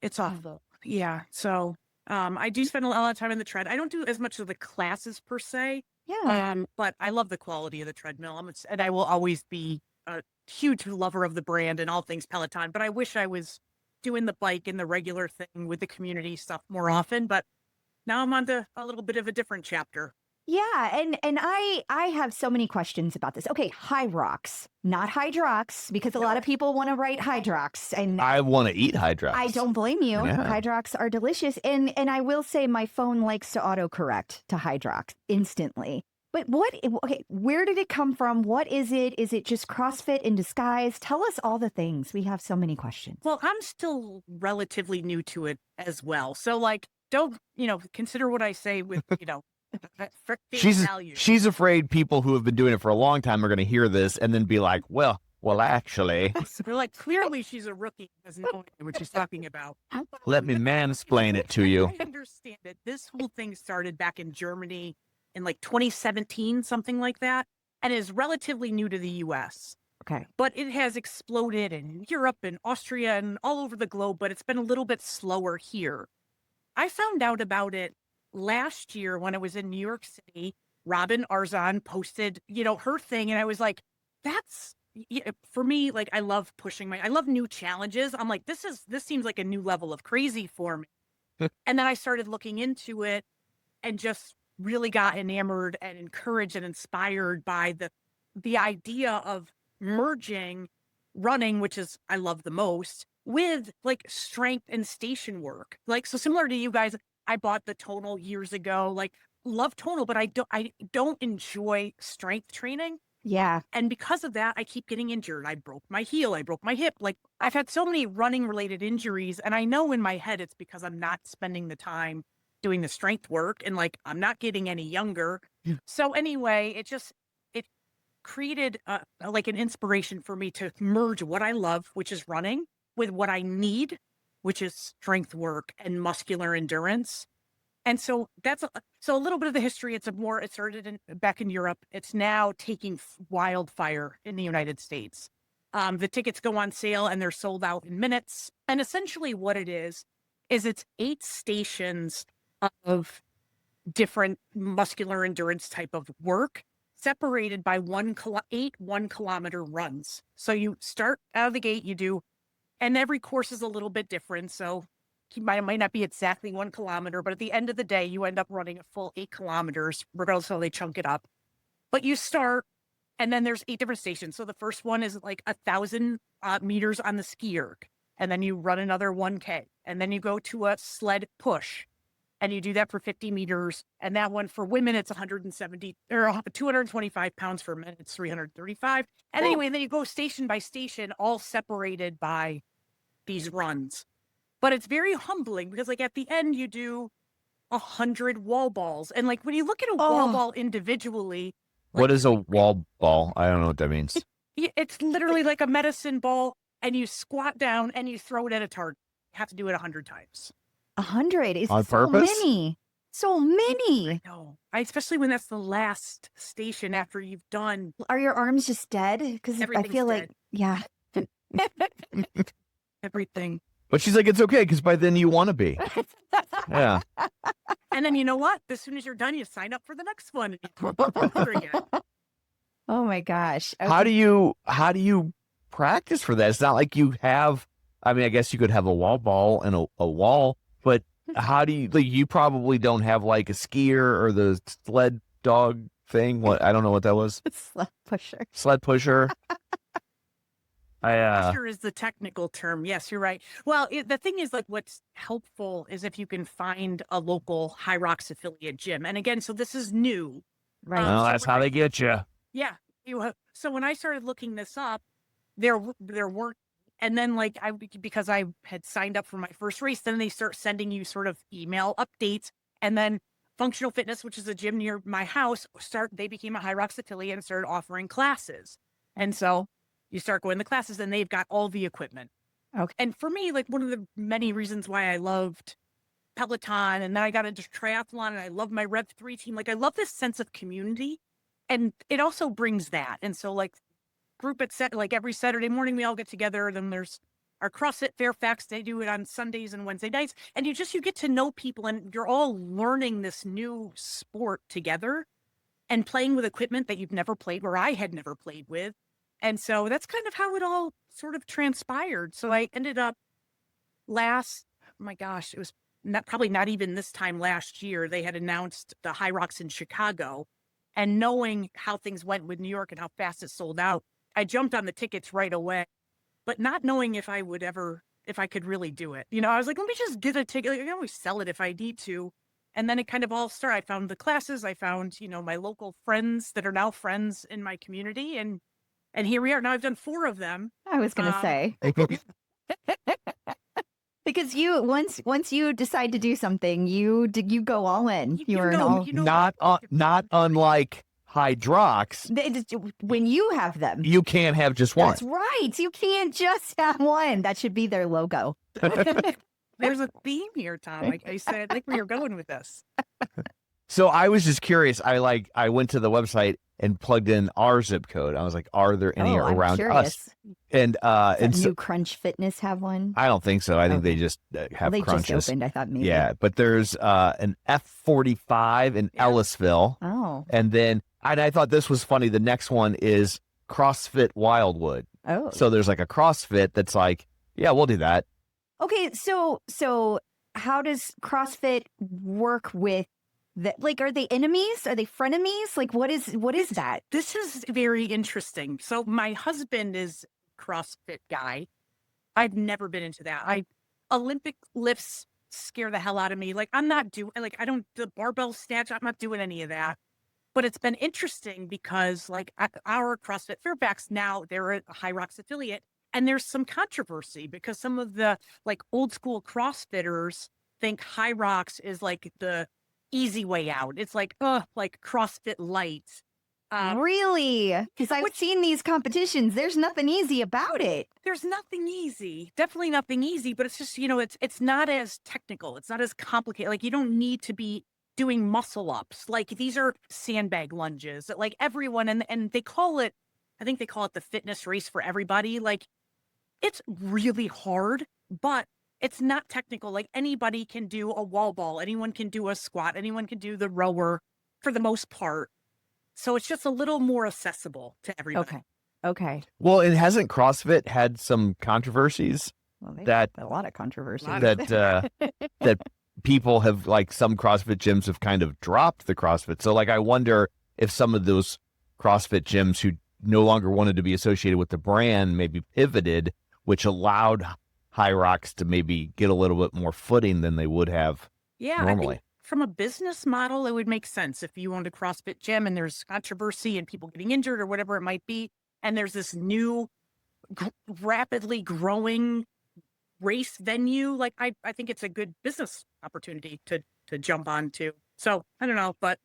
It's awful. Yeah. So I do spend a lot of time in the tread. I don't do as much of the classes per se. Yeah. But I love the quality of the treadmill. And I will always be a huge lover of the brand and all things Peloton. But I wish I was doing the bike and the regular thing with the community stuff more often. But now I'm on to a little bit of a different chapter. Yeah, and I have so many questions about this. Okay, High Rocks, not Hydrox, because a lot of people want to write Hydrox, and I want to eat Hydrox. I don't blame you. Yeah. Hydrox are delicious, and I will say my phone likes to autocorrect to Hydrox instantly. But okay, where did it come from? What is it? Is it just CrossFit in disguise? Tell us all the things. We have so many questions. Well, I'm still relatively new to it as well. So like, don't, consider what I say with, value. She's afraid people who have been doing it for a long time are going to hear this and then be like, well, actually, They're like, clearly she's a rookie, doesn't know what she's talking about. let me mansplain it to you. I understand it. This whole thing started back in Germany in like 2017, something like that, and is relatively new to the US. Okay. But it has exploded in Europe and Austria and all over the globe, but it's been a little bit slower here. I found out about it last year when I was in New York City. Robin Arzon posted, her thing, and I was like, that's for me, like, I love I love new challenges. I'm like, this seems like a new level of crazy for me. And then I started looking into it and just really got enamored and encouraged and inspired by the idea of merging running, which is I love the most, with like strength and station work. Like, so similar to you guys, I bought the tonal years ago, like love tonal, but I don't enjoy strength training. Yeah. And because of that, I keep getting injured. I broke my heel. I broke my hip. Like, I've had so many running related injuries. And I know in my head, it's because I'm not spending the time doing the strength work, and like, I'm not getting any younger. Yeah. So anyway, it created like an inspiration for me to merge what I love, which is running, with what I need, which is strength work and muscular endurance. And so that's a little bit of the history. It started back in Europe. It's now taking wildfire in the United States. The tickets go on sale and they're sold out in minutes. And essentially what it is it's 8 stations of different muscular endurance type of work, separated by 8 1-kilometer runs. So you start out of the gate, you do, and every course is a little bit different. So it might not be exactly 1 kilometer, but at the end of the day, you end up running a full 8 kilometers, regardless of how they chunk it up. But you start, and then there's 8 different stations. So the first one is like 1,000 meters on the ski erg. and then you run another 1K, and then you go to a sled push, and you do that for 50 meters. And that one for women, it's 170 or 225 pounds. For men, it's 335. And anyway, then you go station by station, all separated by these runs. But it's very humbling because, like, at the end, you do 100 wall balls. And, like, when you look at a wall ball individually, like, What is a wall ball? I don't know what that means. it's literally like a medicine ball, and you squat down and you throw it at a target. You have to do it 100 times. 100 is On so purpose? many. So many. No, especially when that's the last station after you've done Are your arms just dead? Because I Everything's feel like, dead. yeah. everything. But she's like, it's okay because by then you want to be. Yeah. And then you know what? As soon as you're done, you sign up for the next one. And you go over again. Oh my gosh. How do you practice for that? It's not like you have. I mean, I guess you could have a wall ball and a wall, but how do you? Like, you probably don't have like a skier or the sled dog thing. What, I don't know what that was. Sled pusher. Sled pusher. Pusher is the technical term. Yes, you're right. Well, the thing is, like, what's helpful is if you can find a local High Rocks affiliate gym. And again, so this is new. Right. Well, that's how they get you. Yeah. So when I started looking this up, there weren't, and then, like, because I had signed up for my first race, then they start sending you sort of email updates, and then Functional Fitness, which is a gym near my house, they became a High Rocks affiliate and started offering classes. And so you start going to classes, and they've got all the equipment. Okay. And for me, like, one of the many reasons why I loved Peloton, and then I got into triathlon, and I love my Rev 3 team. Like, I love this sense of community, and it also brings that. And so, like, like every Saturday morning, we all get together. Then there's our CrossFit Fairfax. They do it on Sundays and Wednesday nights. And you get to know people, and you're all learning this new sport together and playing with equipment that you've never played, or I had never played with. And so that's kind of how it all sort of transpired. So I ended up it was probably not even this time last year, they had announced the High Rocks in Chicago. And knowing how things went with New York and how fast it sold out, I jumped on the tickets right away, but not knowing if I could really do it. I was like, let me just get a ticket. Like, I can always sell it if I need to. And then it kind of all started. I found the classes. I found, my local friends that are now friends in my community. And here we are. Now I've done 4 of them. I was going to say. Because once you decide to do something, you go all in. Not unlike Hydrox. When you have them, You can't have just one. that's right. You can't just have one. That should be their logo. There's a theme here, Tom. Like I said, I like where you're going with this. So I was just curious. I went to the website and plugged in our zip code. I was like, are there any I'm around curious. us? And Does so, New Crunch Fitness have one? I don't think so. I think Okay. they just have They crunches. just opened. I thought maybe. Yeah, but there's an F45 in Yeah. Ellisville. Oh. And I thought this was funny. The next one is CrossFit Wildwood. Oh. So there's like a CrossFit that's like, yeah, we'll do that. Okay. So how does CrossFit work with that? Like, are they enemies? Are they frenemies? Like, what is that? This is very interesting. So my husband is a CrossFit guy. I've never been into that. Olympic lifts scare the hell out of me. Like, I'm not doing, like, I don't, the barbell snatch, I'm not doing any of that. But it's been interesting because, like, our CrossFit Fairfax, now they're a High Rocks affiliate, and there's some controversy because some of the, like, old school CrossFitters think High Rocks is like the easy way out. It's like CrossFit light. Really? Because I've seen these competitions. There's nothing easy about it. There's nothing easy, definitely nothing easy, but it's just, it's not as technical. It's not as complicated. Like, you don't need to be doing muscle ups. Like, these are sandbag lunges that, like, everyone, and they call it, I think they call it the fitness race for everybody. Like, it's really hard, but it's not technical. Like, anybody can do a wall ball. Anyone can do a squat. Anyone can do the rower for the most part. So it's just a little more accessible to everybody. Okay. Well, and hasn't CrossFit had some controversies Well, they've that had a lot of controversy. that people have, like, some CrossFit gyms have kind of dropped the CrossFit. So, like, I wonder if some of those CrossFit gyms who no longer wanted to be associated with the brand maybe pivoted, which allowed High Rocks to maybe get a little bit more footing than they would have Yeah, I normally. think from a business model, it would make sense if you owned a CrossFit gym and there's controversy and people getting injured or whatever it might be, and there's this new rapidly growing race venue. Like I think it's a good business opportunity to jump onto. So I don't know, but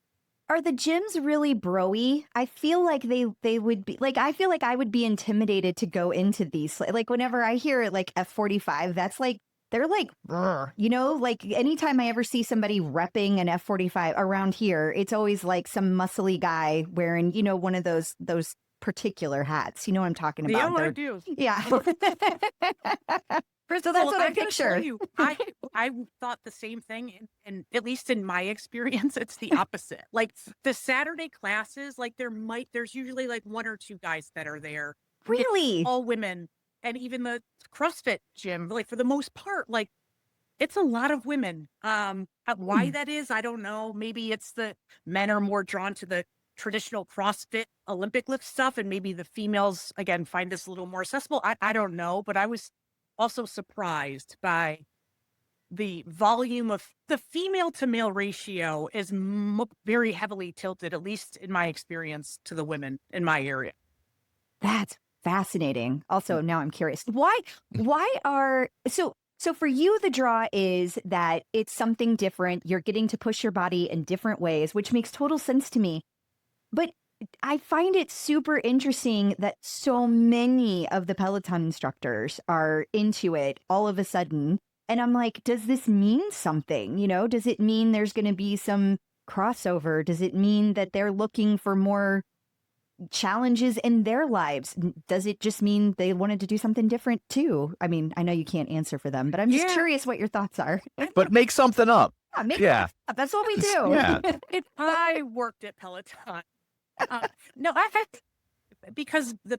Are the gyms really bro-y? I feel like they would be like, I feel like I would be intimidated to go into these. Like whenever I hear like F45, that's like, they're like, "Brr," you know, like anytime I ever see somebody repping an F45 around here, it's always like some muscly guy wearing, you know, one of those particular hats. You know what I'm talking about? yeah, I They're- do. Yeah. So that's Well, what I gotta tell picture. you, I thought the same thing, and at least in my experience, it's the opposite. Like the Saturday classes, like there's usually like one or two guys that are there. It's Really? all women, and even the CrossFit gym, like for the most part, like it's a lot of women. Why that is, I don't know. Maybe it's the men are more drawn to the traditional CrossFit Olympic lift stuff, and maybe the females again find this a little more accessible. I don't know, but I was also surprised by the volume of the female to male ratio is very heavily tilted, at least in my experience, to the women in my area. That's fascinating. Also, now I'm curious. Why are so for you the draw is that it's something different. You're getting to push your body in different ways, which makes total sense to me. But I find it super interesting that so many of the Peloton instructors are into it all of a sudden. And I'm like, does this mean something? You know, does it mean there's going to be some crossover? Does it mean that they're looking for more challenges in their lives? Does it just mean they wanted to do something different too? I mean, I know you can't answer for them, but I'm just Yeah. curious what your thoughts are. But make something up. Yeah. That's what we do. Yeah. If I worked at Peloton, no, because the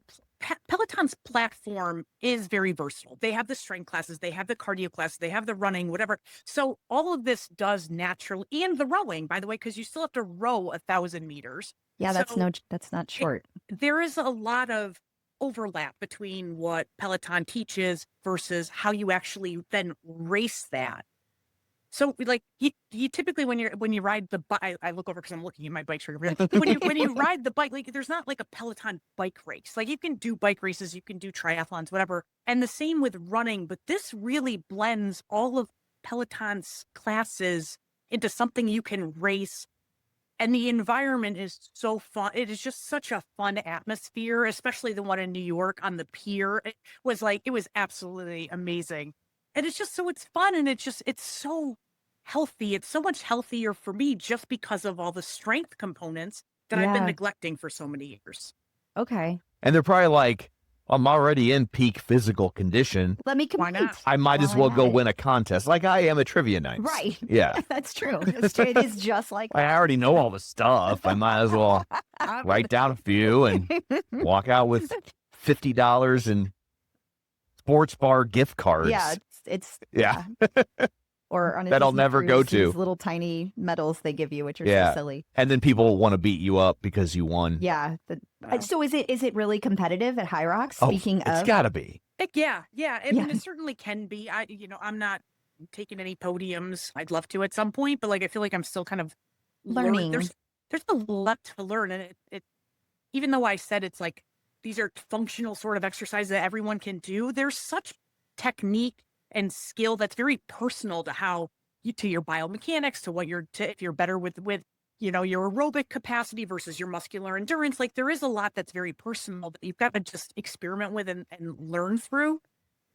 Peloton's platform is very versatile. They have the strength classes, they have the cardio classes, they have the running, whatever. So all of this does naturally, and the rowing, by the way, because you still have to row 1,000 meters. Yeah, that's So that's not short. there is a lot of overlap between what Peloton teaches versus how you actually then race that. So like you typically when you ride the bike, I look over because I'm looking at my bike trigger. When you ride the bike, like there's not like a Peloton bike race. Like you can do bike races, you can do triathlons, whatever. And the same with running, but this really blends all of Peloton's classes into something you can race. And the environment is so fun. It is just such a fun atmosphere, especially the one in New York on the pier. It was absolutely amazing. And it's just so it's fun and it's so healthy. It's so much healthier for me just because of all the strength components that I've been Yeah. neglecting for so many years. Okay. And they're probably like, I'm already in peak physical condition. Let me Why compete. not? I might as Why well go not? win a contest like I am at trivia nights. Right. Yeah. That's true. It is just like I already know all the stuff. I might as well write down a few and walk out with $50 in sports bar gift cards. yeah, it's Yeah. or on a That I'll Disney never cruise, go these to. little tiny medals they give you, which are Yeah. so silly. And then people want to beat you up because you won. Yeah. So is it really competitive at High Rocks? Oh, Speaking it's of, got to be. Yeah. I Yeah. mean, it certainly can be. I'm not taking any podiums. I'd love to at some point, but like I feel like I'm still kind of Learning. There's a lot to learn, and it even though I said it's like these are functional sort of exercises that everyone can do, there's such technique and skill that's very personal to how you to your biomechanics, to what if you're better with your aerobic capacity versus your muscular endurance. Like there is a lot that's very personal that you've got to just experiment with and learn through.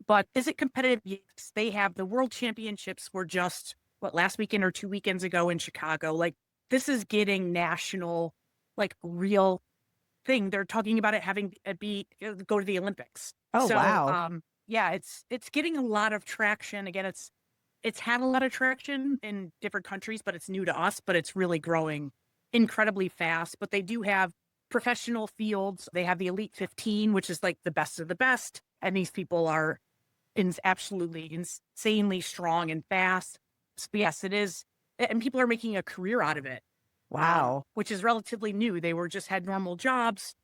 But is it competitive? Yes, they have the world championships were just last weekend or 2 weekends ago in Chicago. Like this is getting national, like real thing. They're talking about it having go to the Olympics. Oh, So, wow. yeah, it's getting a lot of traction. Again, it's had a lot of traction in different countries, but it's new to us, but it's really growing incredibly fast. But they do have professional fields. They have the Elite 15, which is like the best of the best. And these people are absolutely insanely strong and fast. So yes, it is. And people are making a career out of it. Wow. Which is relatively new. They had normal jobs,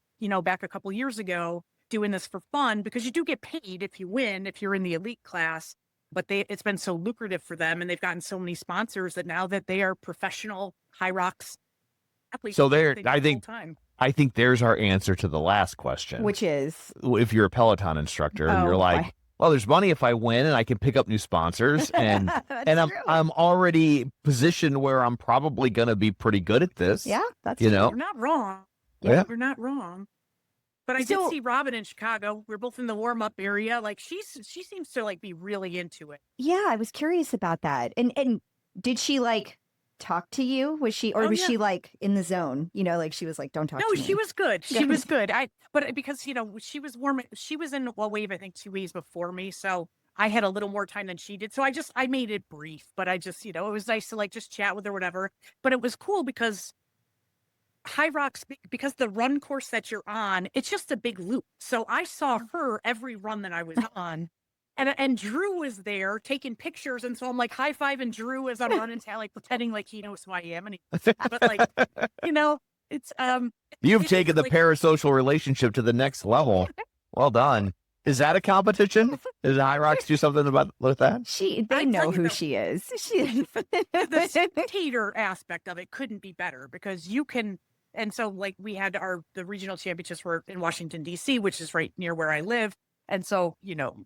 back a couple years ago. doing this for fun because you do get paid if you win, if you're in the elite class. But it's been so lucrative for them, and they've gotten so many sponsors that now that they are professional high rocks athletes. So they do I it think, full-time. I think there's our answer to the last question. Which is, if you're a Peloton instructor, Oh, you're like, boy. well, there's money if I win and I can pick up new sponsors and That's true. I'm already positioned where I'm probably going to be pretty good at this. Yeah, that's you true. know. You're not wrong. Yeah. You're not wrong. But I So- did see Robin in Chicago. We're both in the warm-up area. Like she seems to like be really into it. Yeah, I was curious about that. And did she like talk to you? Was she, or Oh, was yeah. she like in the zone? You know, like she was like, don't talk No, to me. she was good. She Yeah. was good. But because she was warm. She was in a wave, I think 2 waves before me. So I had a little more time than she did. So I made it brief, but I just, it was nice to like just chat with her, whatever. But it was cool because High Rocks, because the run course that you're on, it's just a big loop. So I saw her every run that I was on. And Drew was there taking pictures. And so I'm like high-fiving Drew as I'm running, like pretending like he knows who I am. And but like, it's You've it's taken the like- parasocial relationship to the next level. Well done. Is that a competition? Does High Rocks do something with that? They I know tell you who though- she is. She the spectator aspect of it couldn't be better because you can. And so like we had the regional championships were in Washington, D.C., which is right near where I live. And so,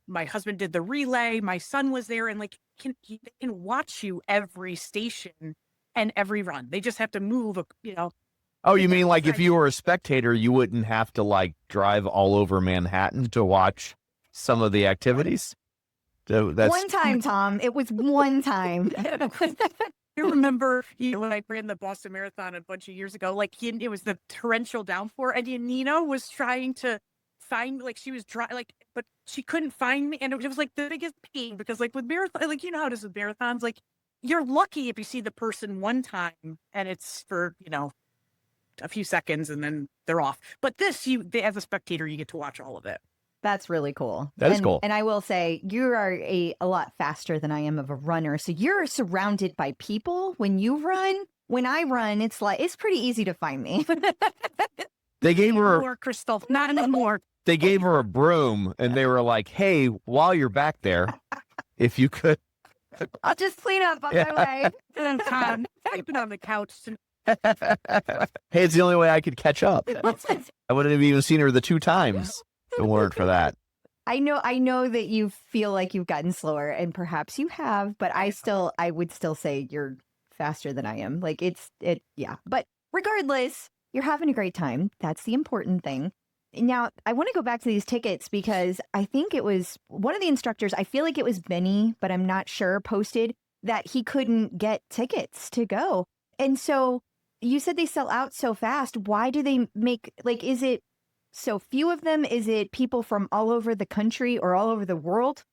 my husband did the relay, my son was there, and like they can watch you every station and every run. They just have to move, Oh, you mean like if you were a spectator, you wouldn't have to like drive all over Manhattan to watch some of the activities? So that's one time, Tom. It was one time. You remember, when I ran the Boston Marathon a bunch of years ago, like it was the torrential downpour, and Nina was trying to find, like she was but she couldn't find me, and it was like the biggest pain because like with marathon, like how it is with marathons, like you're lucky if you see the person one time and it's for a few seconds and then they're off. But this, as a spectator, you get to watch all of it. That's really cool. That is cool. And I will say, you are a lot faster than I am of a runner. So you're surrounded by people when you run. When I run, it's pretty easy to find me. they gave her More Crystal, not anymore. they gave her a broom and they were like, "Hey, while you're back there, if you could." I'll just clean up on Yeah. my way. And Tom, I've been on the couch. Hey, it's the only way I could catch up. I wouldn't have even seen her the 2 times if it weren't for that. I know that you feel like you've gotten slower, and perhaps you have, but I would still say you're faster than I am. Like yeah. But regardless, you're having a great time. That's the important thing. Now, I want to go back to these tickets because I think it was one of the instructors, I feel like it was Benny, but I'm not sure, posted that he couldn't get tickets to go. And so you said they sell out so fast. Why do they make, like, is it so few of them? Is it people from all over the country or all over the world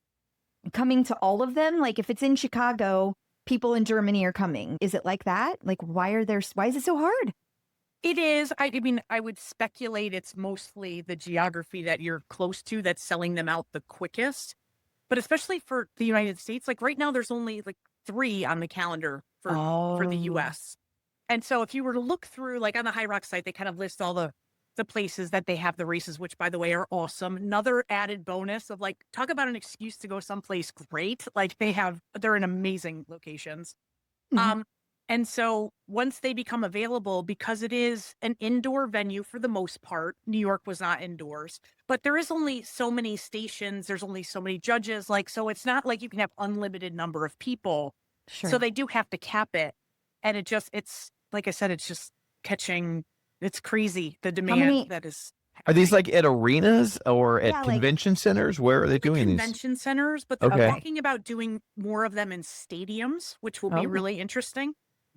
coming to all of them? Like if it's in Chicago, people in Germany are coming. Is it like that? Like why is it so hard? It is. I mean, I would speculate it's mostly the geography that you're close to that's selling them out the quickest. But especially for the United States, like right now, there's only like 3 on the calendar for the US. And so if you were to look through, like on the High Rock site, they kind of list all the places that they have the races, which by the way are awesome. Another added bonus of like, talk about an excuse to go someplace great. Like they're in amazing locations. Mhm. And so once they become available, because it is an indoor venue for the most part, New York was not indoors, but there is only so many stations. There's only so many judges. Like, so it's not like you can have unlimited number of people. Sure. So they do have to cap it. And it's like I said, it's just catching, it's crazy. The demand many- that is. Are these like at arenas or at Yeah, like- convention centers? Where are they doing these? Convention centers, but they're Okay. talking about doing more of them in stadiums, which will be Oh. really interesting.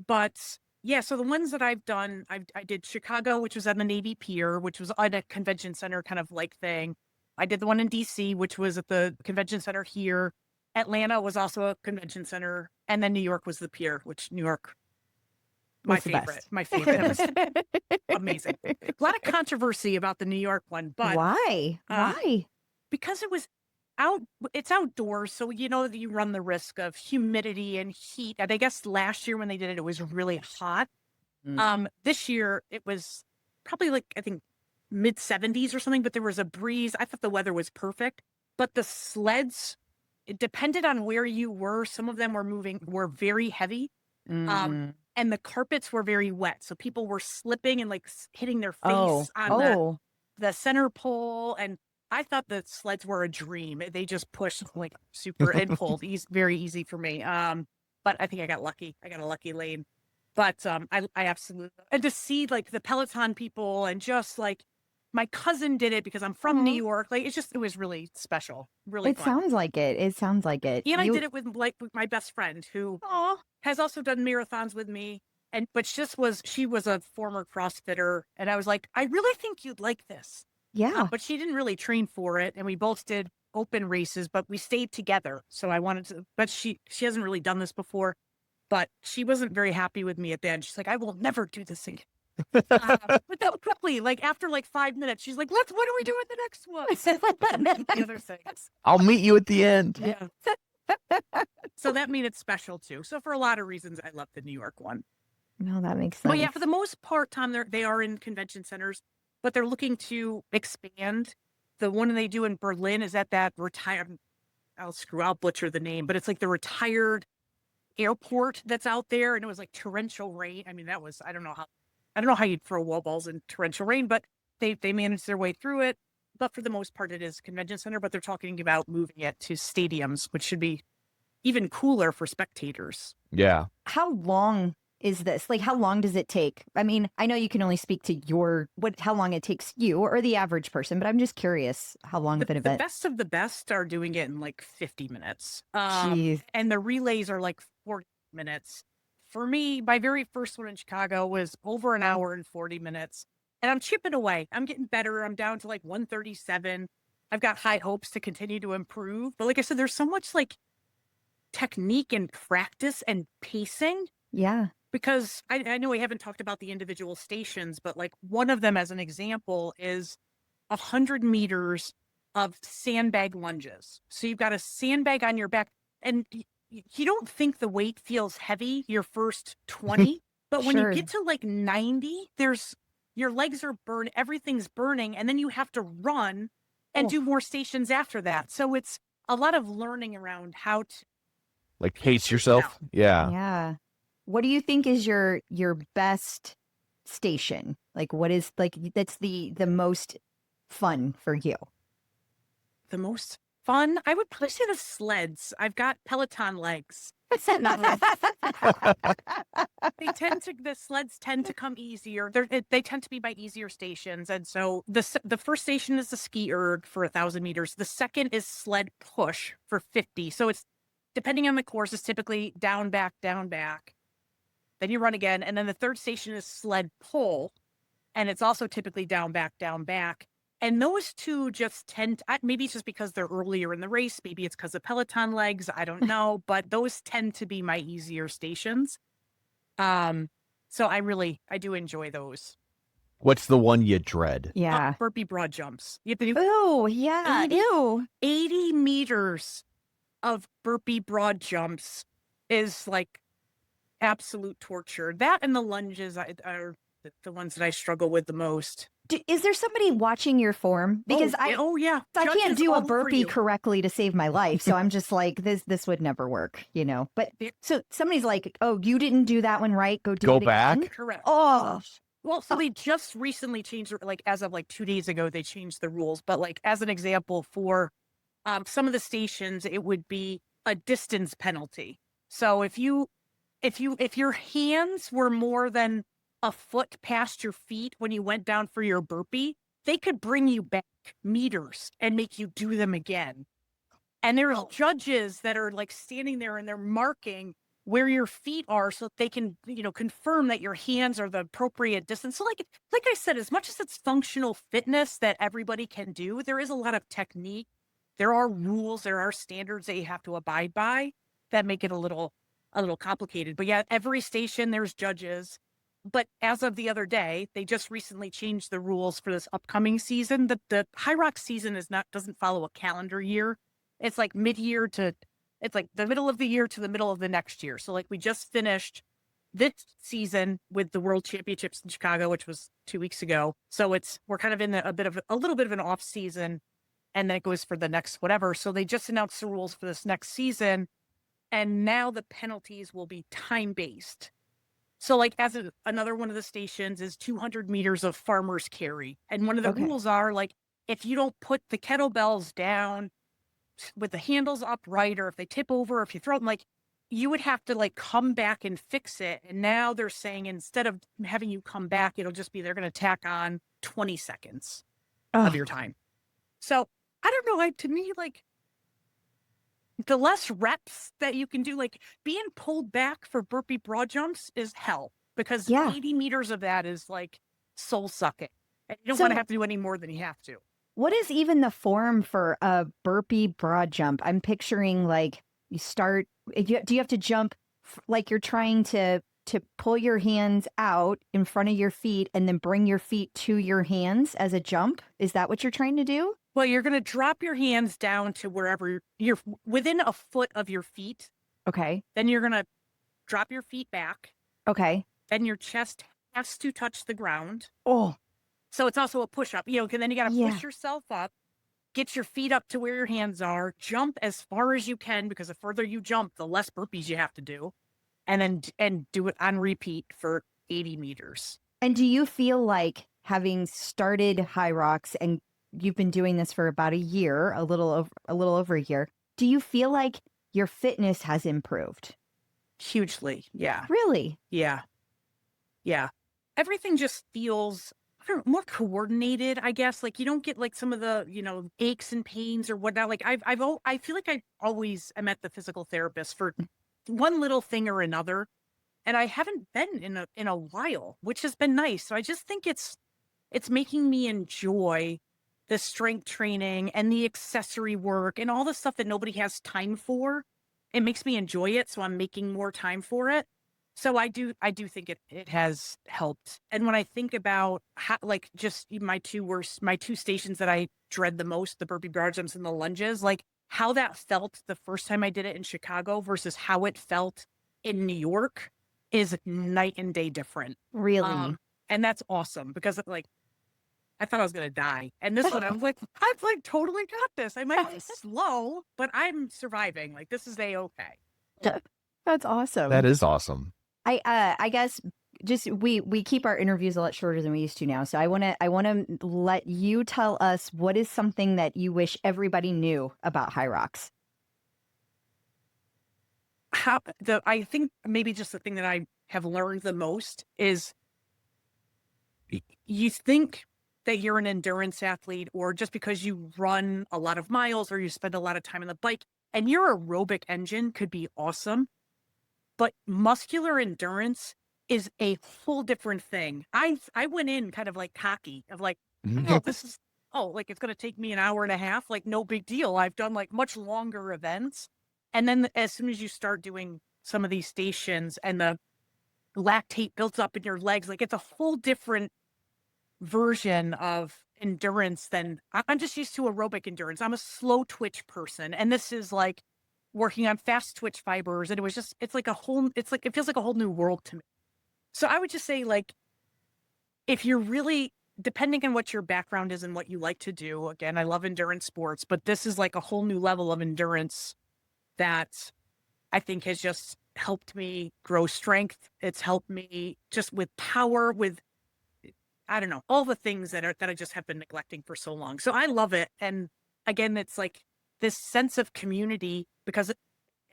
But yeah, so the ones that I've done, I did Chicago, which was at the Navy Pier, which was at a convention center kind of like thing. I did the one in DC, which was at the convention center here. Atlanta was also a convention center. And then New York was the Pier, which New York, my Was the favorite. best. My favorite. It was amazing. A lot of controversy about the New York one, but Why? Why? because it's outdoors, so that you run the risk of humidity and heat. And I guess last year when they did it, it was really hot. Mm. This year it was probably like, I think mid 70s or something, but there was a breeze. I thought the weather was perfect, but the sleds, it depended on where you were. Some of them were very heavy. And the carpets were very wet. So people were slipping and like hitting their face on the center pole. And I thought the sleds were a dream. They just pushed like super and pulled very easy for me. But I think I got lucky. I got a lucky lane. But I absolutely, and to see like the Peloton people and just like my cousin did it because I'm from New York. Like it was really special. Really It fun. sounds like it. It sounds like it. And I did it with my best friend who has also done marathons with me. But she was a former CrossFitter. And I was like, I really think you'd like this. Yeah. But she didn't really train for it. And we both did open races, but we stayed together. So I wanted to, but she hasn't really done this before, but she wasn't very happy with me at the end. She's like, I will never do this again. But that quickly, like after like 5 minutes, she's like, what do we do with the next one? The other things. I'll meet you at the end. Yeah. So that made it special too. So for a lot of reasons, I love the New York one. No, that makes sense. But yeah, for the most part, Tom, they are in convention centers, but they're looking to expand. The one they do in Berlin is at that retired, I'll butcher the name, but it's like the retired airport that's out there. And it was like torrential rain. I mean, I don't know how you'd throw wall balls in torrential rain, but they managed their way through it. But for the most part, it is convention center, but they're talking about moving it to stadiums, which should be even cooler for spectators. Yeah. How long is this? Like, how long does it take? I mean, I know you can only speak to how long it takes you or the average person, but I'm just curious how long of an event. The best of the best are doing it in like 50 minutes. Jeez. And the relays are like 40 minutes. For me, my very first one in Chicago was over an hour and 40 minutes. And I'm chipping away. I'm getting better. I'm down to like 137. I've got high hopes to continue to improve. But like I said, there's so much like technique and practice and pacing. Yeah. Because I know we haven't talked about the individual stations, but like one of them as an example is 100 meters of sandbag lunges. So you've got a sandbag on your back and you don't think the weight feels heavy your first 20, but when Sure. you get to like 90, your legs are burned, everything's burning, and then you have to run and do more stations after that. So it's a lot of learning around how to Like pace yourself. Yeah. Yeah. What do you think is your best station? Like what is like that's the most fun for you? the most fun. I would probably say the sleds. I've got Peloton legs. The sleds tend to come easier. They tend to be by easier stations. And so the first station is the ski erg for 1,000 meters. The second is sled push for 50. So it's depending on the course, it's typically down, back, down, back. Then you run again. And then the third station is sled pull. And it's also typically down, back, down, back. And those two just maybe it's just because they're earlier in the race. Maybe it's because of Peloton legs. I don't know. But those tend to be my easier stations. So I do enjoy those. What's the one you dread? Yeah. Burpee broad jumps. You have to do Oh, yeah. 80 Ew. 80 meters of burpee broad jumps is like absolute torture. That and the lunges are the ones that I struggle with the most. Is there somebody watching your form? Because I can't Judges do a all over burpee you. correctly to save my life. So I'm just like, this would never work, you know? But so somebody's like, oh, you didn't do that one right. Go Go it back? again. Correct. Oh, Well, so they just recently changed, like as of like 2 days ago, they changed the rules. But like as an example, for some of the stations, it would be a distance penalty. So if your hands were more than a foot past your feet when you went down for your burpee, they could bring you back meters and make you do them again. And there are judges that are like standing there and they're marking where your feet are so that they can, confirm that your hands are the appropriate distance. So like I said, as much as it's functional fitness that everybody can do, there is a lot of technique. There are rules, there are standards that you have to abide by that make it a little complicated. But yeah, every station there's judges. But as of the other day, they just recently changed the rules for this upcoming season. The High Rock season doesn't follow a calendar year. It's like it's like the middle of the year to the middle of the next year. So like we just finished this season with the World Championships in Chicago, which was 2 weeks ago. So we're kind of in a little bit of an off season, and then it goes for the next whatever. So they just announced the rules for this next season, and now the penalties will be time based. So like another one of the stations is 200 meters of farmer's carry. And one of the rules are like, if you don't put the kettlebells down with the handles upright, or if they tip over, or if you throw them, like you would have to like come back and fix it. And now they're saying instead of having you come back, it'll just be, they're going to tack on 20 seconds of your time. So I don't know, to me, like the less reps that you can do, like being pulled back for burpee broad jumps is hell, because 80 meters of that is like soul sucking. And you don't want to have to do any more than you have to. What is even the form for a burpee broad jump? I'm picturing like you start, do you have to jump like you're trying to pull your hands out in front of your feet and then bring your feet to your hands as a jump? Is that what you're trying to do? Well, you're going to drop your hands down to wherever you're within a foot of your feet. Okay. Then you're going to drop your feet back. Okay. Then your chest has to touch the ground. Oh. So it's also a push-up, and then you got to push yourself up, get your feet up to where your hands are, jump as far as you can, because the further you jump, the less burpees you have to do, and do it on repeat for 80 meters. And do you feel like, having started High Rocks and you've been doing this for about a year, a little over a year, do you feel like your fitness has improved? Hugely. Yeah. Really? Yeah. Yeah. Everything just feels more coordinated, I guess. Like you don't get like some of the, aches and pains or whatnot. Like I feel like I always am at the physical therapist for one little thing or another. And I haven't been in a while, which has been nice. So I just think it's making me enjoy the strength training and the accessory work and all the stuff that nobody has time for. It makes me enjoy it. So I'm making more time for it. So I do think it has helped. And when I think about how, like just my two stations that I dread the most, the burpee broad jumps and the lunges, like how that felt the first time I did it in Chicago versus how it felt in New York is night and day different. Really? And that's awesome, because like I thought I was going to die. And this one, I've totally got this. I might be slow, but I'm surviving. Like this is A-okay. That's awesome. That is awesome. I guess just we keep our interviews a lot shorter than we used to now. So I want to let you tell us what is something that you wish everybody knew about High Rocks. I think maybe just the thing that I have learned the most is you think that you're an endurance athlete, or just because you run a lot of miles or you spend a lot of time on the bike, and your aerobic engine could be awesome, but muscular endurance is a whole different thing. I went in kind of like cocky of like, like it's going to take me an hour and a half. Like no big deal. I've done like much longer events. And then as soon as you start doing some of these stations and the lactate builds up in your legs, like it's a whole different version of endurance than I'm just used to aerobic endurance. I'm a slow twitch person. And this is like working on fast twitch fibers. And it feels like a whole new world to me. So I would just say, like, if you're really, depending on what your background is and what you like to do, again, I love endurance sports, but this is like a whole new level of endurance that I think has just helped me grow strength. It's helped me just with power, with, I don't know, all the things that I just have been neglecting for so long. So I love it. And again, it's like this sense of community, because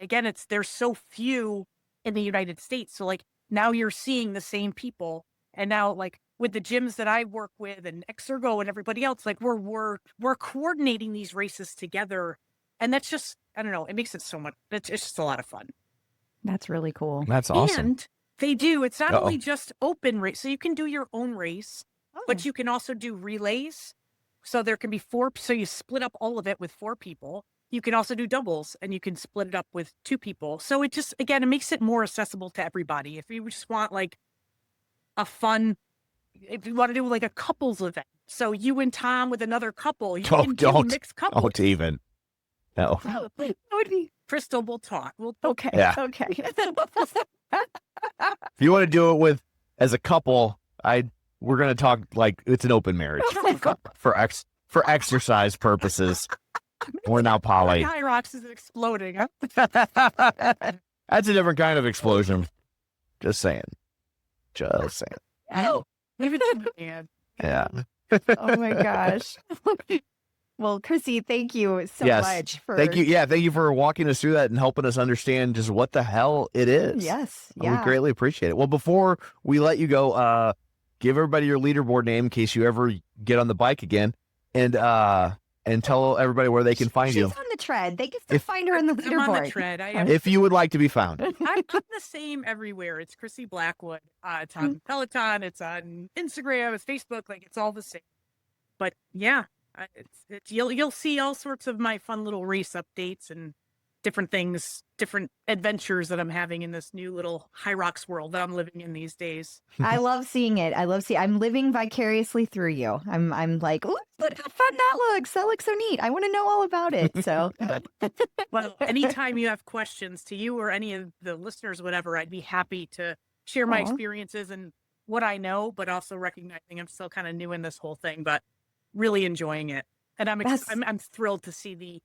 again, there's so few in the United States. So like now you're seeing the same people. And now like with the gyms that I work with and Exergo and everybody else, like we're coordinating these races together. And that's just, I don't know, it makes it so much, it's just a lot of fun. That's really cool. That's awesome. And it's not only just open race. So you can do your own race, but you can also do relays. So there can be 4. So you split up all of it with 4 people. You can also do doubles, and you can split it up with 2 people. So it just, again, it makes it more accessible to everybody. If you just want like a fun, if you want to do like a couples event, so you and Tom with another couple, you can do mixed couples. Don't even. No. That would be Crystal will talk. okay. Yeah. Okay. If you want to do it with as a couple, we're gonna talk like it's an open marriage for exercise purposes. We're now poly. High rocks is exploding. Huh? That's a different kind of explosion. Just saying. Oh, maybe it's man. Yeah. Oh my gosh. Well, Krissy, thank you so Yes. much for Thank you. Yeah, thank you for walking us through that and helping us understand just what the hell it is. Yes. We Yeah. greatly appreciate it. Well, before we let you go, give everybody your leaderboard name in case you ever get on the bike again, and tell everybody where they can find She's you on the tread. They can still find her on the I'm on the leaderboard. tread. I am. if you would like to be found. I'm the same everywhere. It's Krissy Blackwood. It's on Peloton. It's on Instagram. It's Facebook. Like it's all the same. But yeah, you'll see all sorts of my fun little race updates and different things, different adventures that I'm having in this new little high rocks world that I'm living in these days. I love seeing it. I'm living vicariously through you. I'm like, ooh, look how fun that looks. That looks so neat. I want to know all about it. So Well, anytime you have questions to you or any of the listeners, whatever, I'd be happy to share my Aw. experiences and what I know, but also recognizing I'm still kind of new in this whole thing, but really enjoying it. And I'm thrilled to see the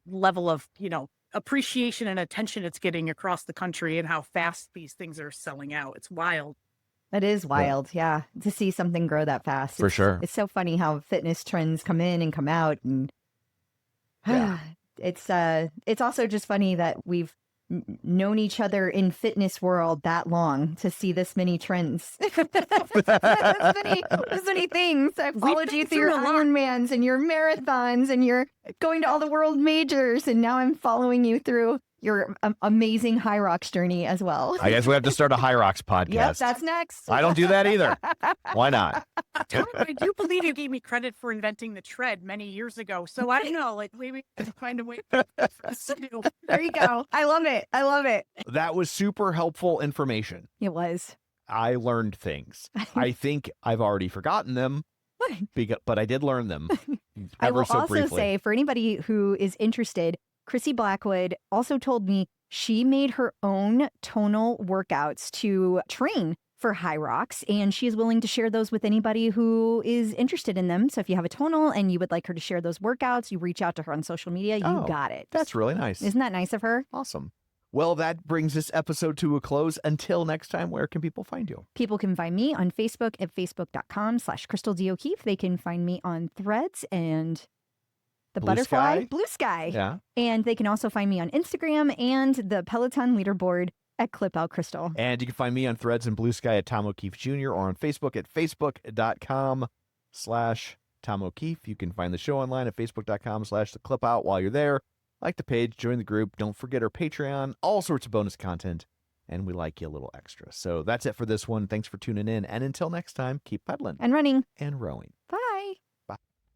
level of, appreciation and attention it's getting across the country and how fast these things are selling out. It's wild. that is wild. Yeah. To see something grow that fast. For sure. It's so funny how fitness trends come in and come out. And Yeah. it's also just funny that we've known each other in fitness world that long to see this many trends. There's many things. I followed you through your Ironmans and your marathons and you're going to all the world majors. And now I'm following you through your amazing high rocks journey as well. I guess we have to start a High Rocks podcast. Yep, that's next. I don't do that either. Why not? I do believe you gave me credit for inventing the tread many years ago. So I don't know, like maybe find a way for us to do. There you go. I love it. I love it. That was super helpful information. It was. I learned things. I think I've already forgotten them, but I did learn them. I will also briefly. say, for anybody who is interested, Krissy Blackwood also told me she made her own tonal workouts to train for high rocks, and she is willing to share those with anybody who is interested in them. So if you have a tonal and you would like her to share those workouts, you reach out to her on social media. You got it. That's really nice. Isn't that nice of her? Awesome. Well, that brings this episode to a close. Until next time, where can people find you? People can find me on Facebook at facebook.com/CrystalDO'Keefe. They can find me on Threads and the Blue butterfly, Sky? Blue Sky. Yeah. And they can also find me on Instagram and the Peloton leaderboard at Clip Out Crystal. And you can find me on Threads and Blue Sky at Tom O'Keefe Jr. or on Facebook at facebook.com/Tom O'Keefe. You can find the show online at facebook.com/The Clip Out. While you're there, like the page, join the group. Don't forget our Patreon, all sorts of bonus content, and we like you a little extra. So that's it for this one. Thanks for tuning in. And until next time, keep pedaling And running. and rowing. Bye.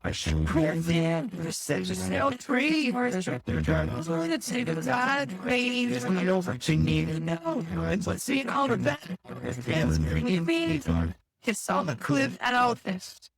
I should prove it. Just no tree. Where's the journals? Let's say the God waves. I know what you need to know. Let's see all of that. It's on the cliff at all this.